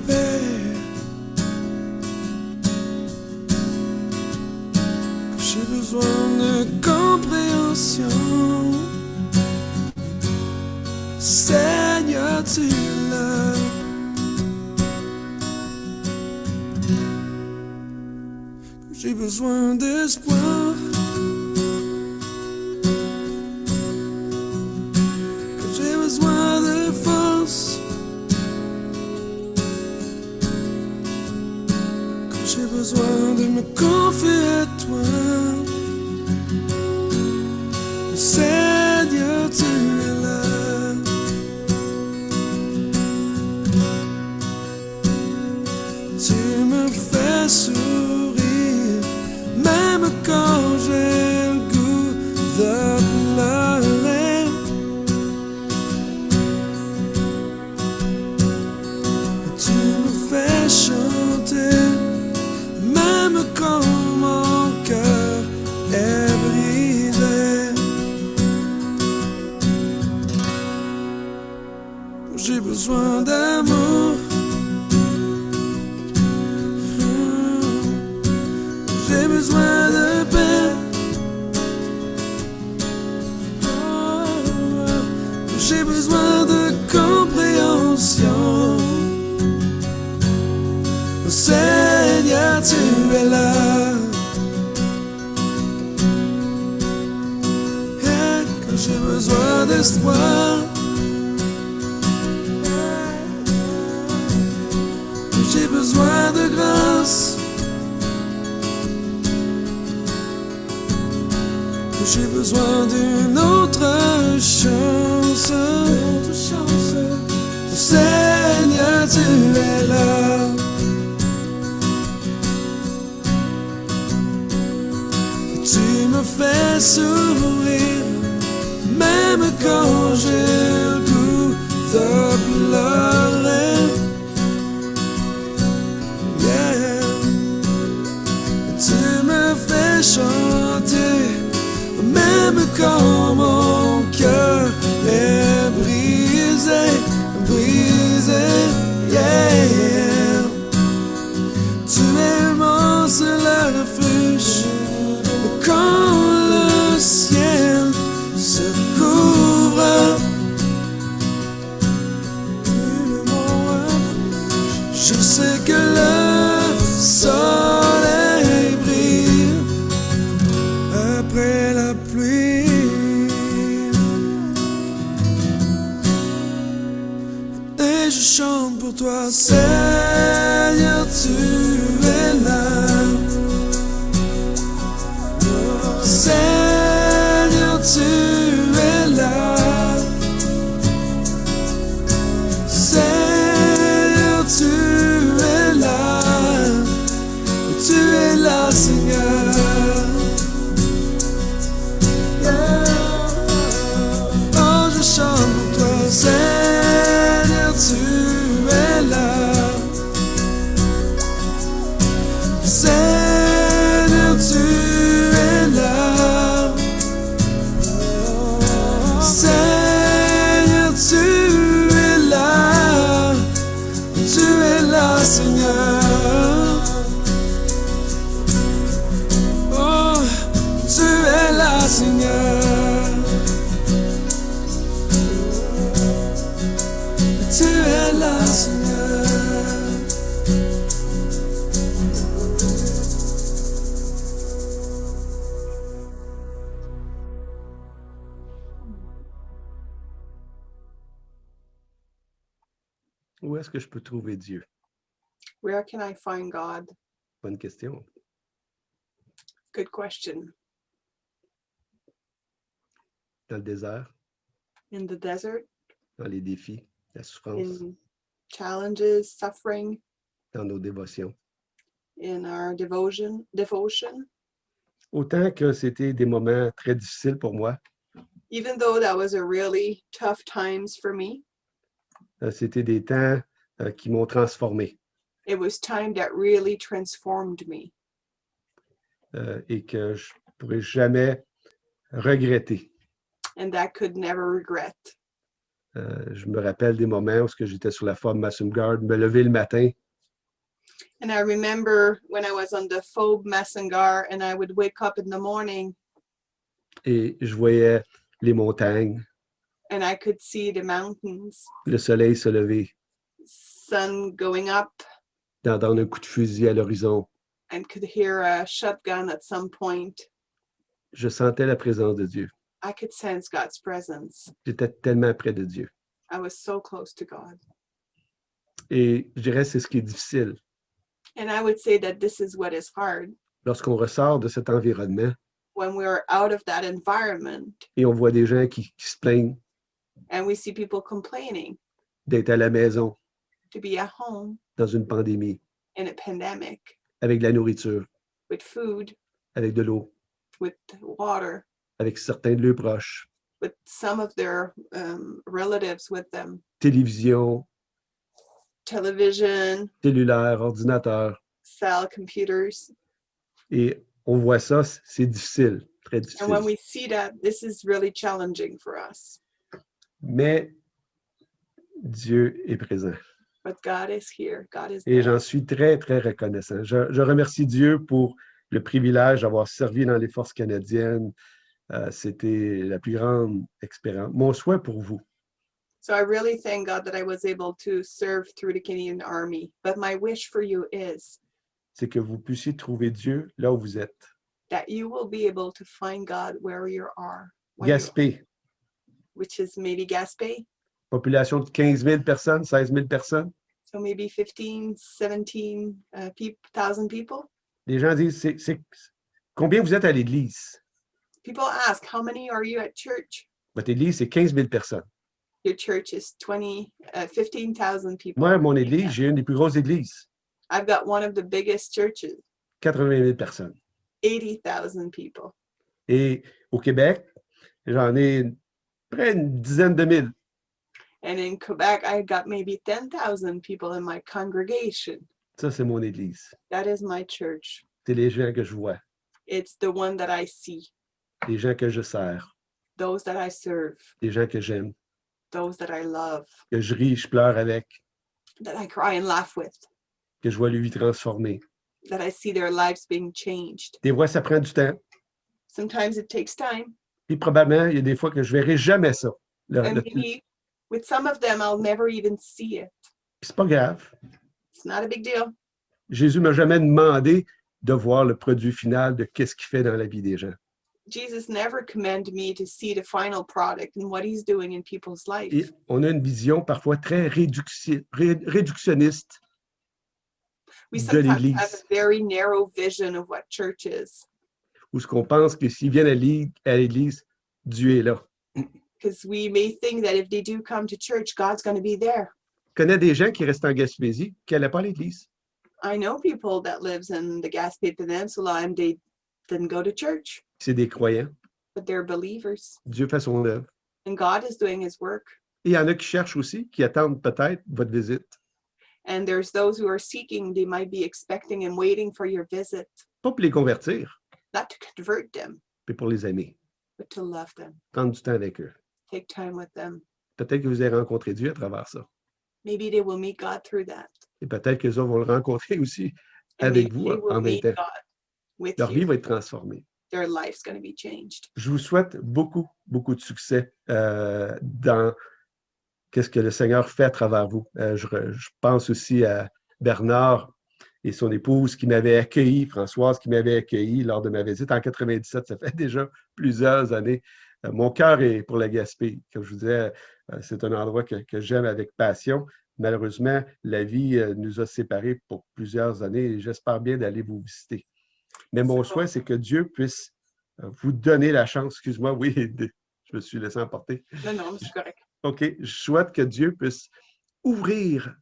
besoin de compréhension. Seigneur, tu es là. J'ai besoin d'espoir. J'ai besoin de force. J'ai besoin de me confier à toi. Seigneur, tu es là. Tu me fais sourire, même quand j'ai le goût de pleurer. Tu me fais chanter, même quand mon cœur est brisé. J'ai besoin d'amour. J'ai besoin de paix. J'ai besoin de compréhension. Seigneur, tu es là. Et quand j'ai besoin d'espoir, j'ai besoin de grâce. J'ai besoin d'une autre chance. Seigneur, tu es là. Tu me fais sourire, même quand j'ai le goût de pleurer. Yeah. Tu me fais chanter, même quand mon cœur est brisé, brisé. Yeah. Tu es mon seul refuge. Quand le ciel se couvre, je sais que le soleil brille après la pluie. Et je chante pour toi, Seigneur, tu es là. Seigneur, tu es là. Seigneur, tu es là. Tu es là, Seigneur. Yeah. Oh, je chante pour toi, Seigneur, tu es là. Seigneur, tu es là. Seigneur, tu es là. Tu es là, Seigneur. Oh, tu es là, Seigneur. Tu es là, Seigneur. Où est-ce que je peux trouver Dieu? Where can I find God? Bonne question. Good question. Dans le désert, In the desert, dans les défis, la souffrance, in challenges, suffering, dans nos dévotions. in our devotion. Autant que c'était des moments très difficiles pour moi, Even though that was a really tough times for me, c'était des temps qui m'ont transformé it was time that really transformed me. Et que je ne pourrais jamais regretter. And that could never regret. Je me rappelle des moments où j'étais sur la forme Massumgard, me lever le matin And I remember when I was on the Phobe Messenger and I would wake up in the morning Et je voyais les montagnes, and I could see the mountains, le soleil se lever, sun going up, d'entendre un coup de fusil à l'horizon. and could hear a shotgun at some point. Je sentais la présence de Dieu. I could sense God's presence. J'étais tellement près de Dieu. I was so close to God. Et je dirais c'est ce qui est difficile. And I would say that this is what is hard Lorsqu'on ressort de cet environnement when we're out of that environment et on voit des gens qui se plaignent and we see people complaining d'être à la maison to be at home dans une pandémie, in a pandemic avec de la nourriture, with food, avec de l'eau, with water, avec certains de leurs proches, with some of their relatives with them, télévision, television, cellulaire, ordinateur. cell computers. Et on voit ça, c'est difficile, très And when difficile. we see that, this is really challenging for us. Mais Dieu est présent. But God is here. God is Et there. j'en suis très, très reconnaissant. Je remercie Dieu pour le privilège d'avoir servi dans les forces canadiennes. C'était la plus grande expérience. Mon souhait pour vous, So I really thank God that I was able to serve through the Canadian Army. But my wish for you is c'est que vous puissiez trouver Dieu là où vous êtes. that you will be able to find God where you are, when you- Gaspé, which is maybe Gaspé. population de 15 000 personnes, 16 000 personnes. So maybe 15, 17 thousand people. Les gens disent, combien vous êtes à l'église? People ask, how many are you at church? Votre église, c'est 15 000 personnes. Your church is 15,000 people. Moi, mon église, j'ai une des plus grosses églises, I've got one of the biggest churches, 80 000 personnes. 80,000 people. Et au Québec, j'en ai près une dizaine de mille. And in Quebec, I got maybe 10,000 people in my congregation. Ça, c'est mon église. That is my church. C'est les gens que je vois, It's the one that I see, les gens que je sers, those that I serve, les gens que j'aime, those that I love, que je ris, je pleure avec, that I cry and laugh with, que je vois lui transformer. that I see their lives being changed. Des fois, ça prend du temps. Sometimes it takes time. Puis probablement, il y a des fois que je ne verrai jamais ça. And maybe with some of them, I'll never even see it. C'est pas grave. It's not a big deal. Jésus ne m'a jamais demandé de voir le produit final de qu'est-ce qu'il fait dans la vie des gens. Jesus never commanded me to see the final product and what he's doing in people's life. Et on a une vision parfois très réductionniste We de sometimes have l'Église, a very narrow vision of what church is où ce qu'on pense que s'ils viennent à l'Église, Dieu est là. because we may think that if they do come to church, God's going to be there. Je connais des gens qui restent en Gaspésie qui n'allaient pas à l'Église. I know people that lives in the Gaspé Peninsula and they didn't go to church, C'est des croyants. but they're believers Dieu fait son œuvre. and God is doing his work. Et il y en a qui cherchent aussi, qui attendent peut-être votre visite. And there's those who are seeking, they might be expecting and waiting for your visit, Pas pour les convertir, not to convert them, mais pour les aimer. but to love them, Prendre du temps avec eux. take time with them. Peut-être que vous avez rencontré Dieu à travers ça. Maybe they will meet God through that. Et peut-être qu'ils vont le rencontrer aussi And avec maybe vous they will en même meet temps. God with Leur vie you. va être transformée. Their life's going to be changed. Je vous souhaite beaucoup, beaucoup de succès dans qu'est-ce que le Seigneur fait à travers vous. Je pense aussi à Bernard et son épouse qui m'avaient accueilli, Françoise qui m'avait accueilli lors de ma visite en 97. Ça fait déjà plusieurs années. Mon cœur est pour la Gaspé. Comme je vous disais, c'est un endroit que j'aime avec passion. Malheureusement, la vie nous a séparés pour plusieurs années et j'espère bien d'aller vous visiter. Mais mon souhait, c'est que Dieu puisse vous donner la chance. Excuse-moi, oui, je me suis laissé emporter. Non, c'est correct. OK, je souhaite que Dieu puisse ouvrir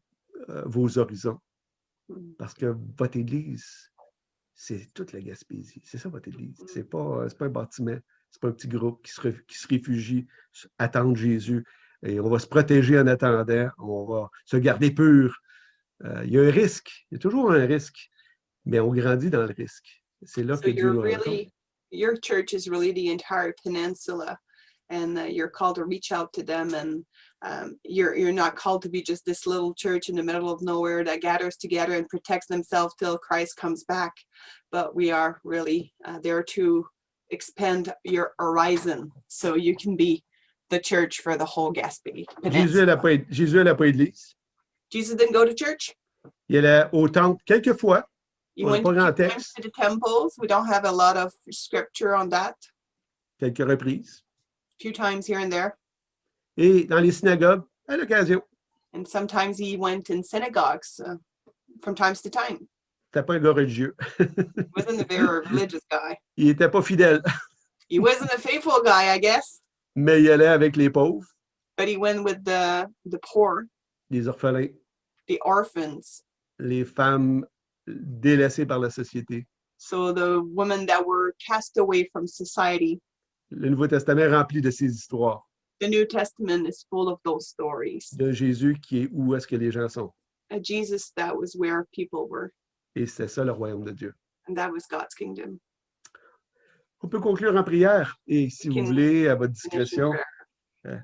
vos horizons parce que votre Église, c'est toute la Gaspésie. C'est ça, votre Église. C'est pas un bâtiment, c'est pas un petit groupe qui se réfugie, attendre Jésus. Et on va se protéger en attendant, on va se garder pur. Il y a un risque, il y a toujours un risque, mais on grandit dans le risque. C'est là So que Dieu you're nous rencontre. really, your church is really the entire peninsula. and you're called to reach out to them, and you're not called to be just this little church in the middle of nowhere that gathers together and protects themselves till Christ comes back, but we are really there to expand your horizon so you can be the church for the whole Gaspé Jésus Peninsula. n'allait pas à l'église. Jesus didn't go to church. Il allait au temple quelques fois. He On n'a went pas a grand few times texte, to the temples. We don't have a lot of scripture on that. quelques reprises. A few times here and there. Et dans les synagogues, à l'occasion. And sometimes he went in synagogues from times to time. C'était pas un gars religieux. He wasn't a very religious guy. Il n'était pas fidèle, He wasn't a faithful guy, I guess, mais il allait avec les pauvres, but he went with the poor, les orphelins, the orphans. les femmes délaissées par la société. So the women that were cast away from society. Le Nouveau Testament est rempli de ces histoires The New Testament is full of those stories. de Jésus qui est où est-ce que les gens sont. A Jesus that was where people were, Et c'est ça le royaume de Dieu. and that was God's kingdom. On peut conclure en prière. Et si vous Can- voulez, à votre Finish in discrétion, prayer.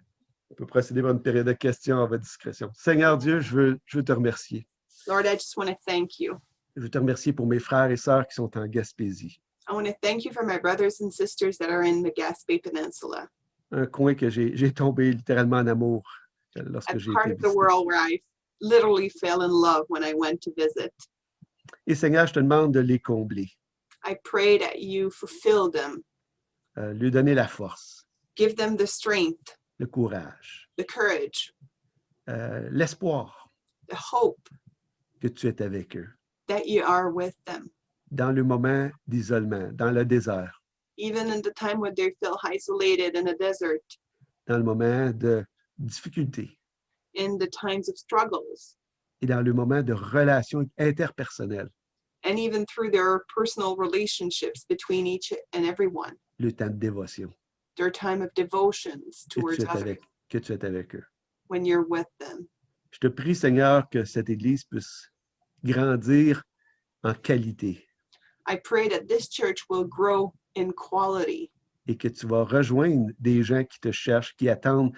on peut procéder par une période de questions à votre discrétion. Seigneur Dieu, je veux te remercier. Lord, I just want to thank you. Je veux te remercier pour mes frères et sœurs qui sont en Gaspésie. I want to thank you for my brothers and sisters that are in the Gaspé Peninsula, Un coin que j'ai tombé littéralement en amour lorsque a j'ai part été of the visité. world where I literally fell in love when I went to visit. Et Seigneur, je te demande de les combler, I pray that you fulfill them, lui donner la force, give them the strength, le courage, the courage, l'espoir the hope que tu es avec eux that you are with them, dans le moment d'isolement, dans le désert, even in the time when they feel isolated in a desert, dans le moment de difficulté in the times of struggles, et dans le moment de relations interpersonnelles, and even through their personal relationships between each and every one, le temps de dévotion, their time of devotions que towards tu es others avec, que tu es avec eux. when you're with them. Je te prie, Seigneur, que cette Église puisse grandir en qualité I pray that this church will grow in quality et que tu vas rejoindre des gens qui te cherchent, qui attendent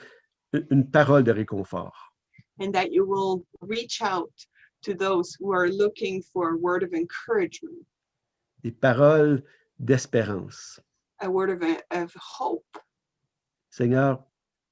une parole de réconfort. and that you will reach out to those who are looking for a word of encouragement, Des paroles d'espérance. a word of hope. Seigneur,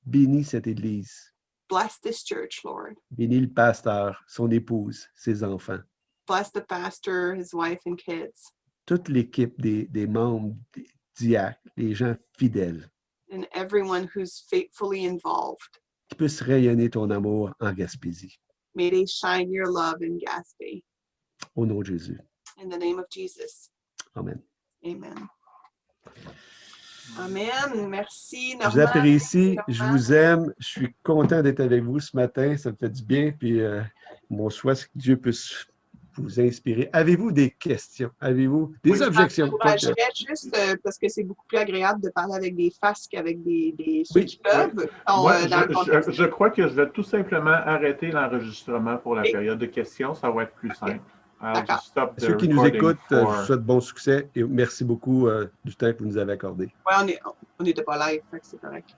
bénis cette Église. Bless this church, Lord. Bénis le pasteur, son épouse, ses enfants, Bless the pastor, his wife and kids, toute l'équipe des membres, des diacres, les gens fidèles, and everyone who's faithfully involved. qui puissent rayonner ton amour en Gaspésie. May they shine your love in Gaspé. Au nom de Jésus. In the name of Jesus. Amen. Amen. Amen. Merci, Je vous Normand. apprécie, je Normand. vous aime, je suis content d'être avec vous ce matin, ça me fait du bien, puis mon souhait, c'est que Dieu puisse vous inspirer. Avez-vous des questions? Avez-vous des Oui, objections? j'encouragerais juste parce que c'est beaucoup plus agréable de parler avec des faces qu'avec des ceux Oui. qui peuvent. Moi, dans le contexte. je crois que je vais tout simplement arrêter l'enregistrement pour la Oui. période de questions. Ça va être plus simple. I'll D'accord. just stop the Ceux qui nous recording écoutent, je for- vous souhaite bon succès et merci beaucoup du temps que vous nous avez accordé. Ouais, on n'était pas live, fait que c'est correct.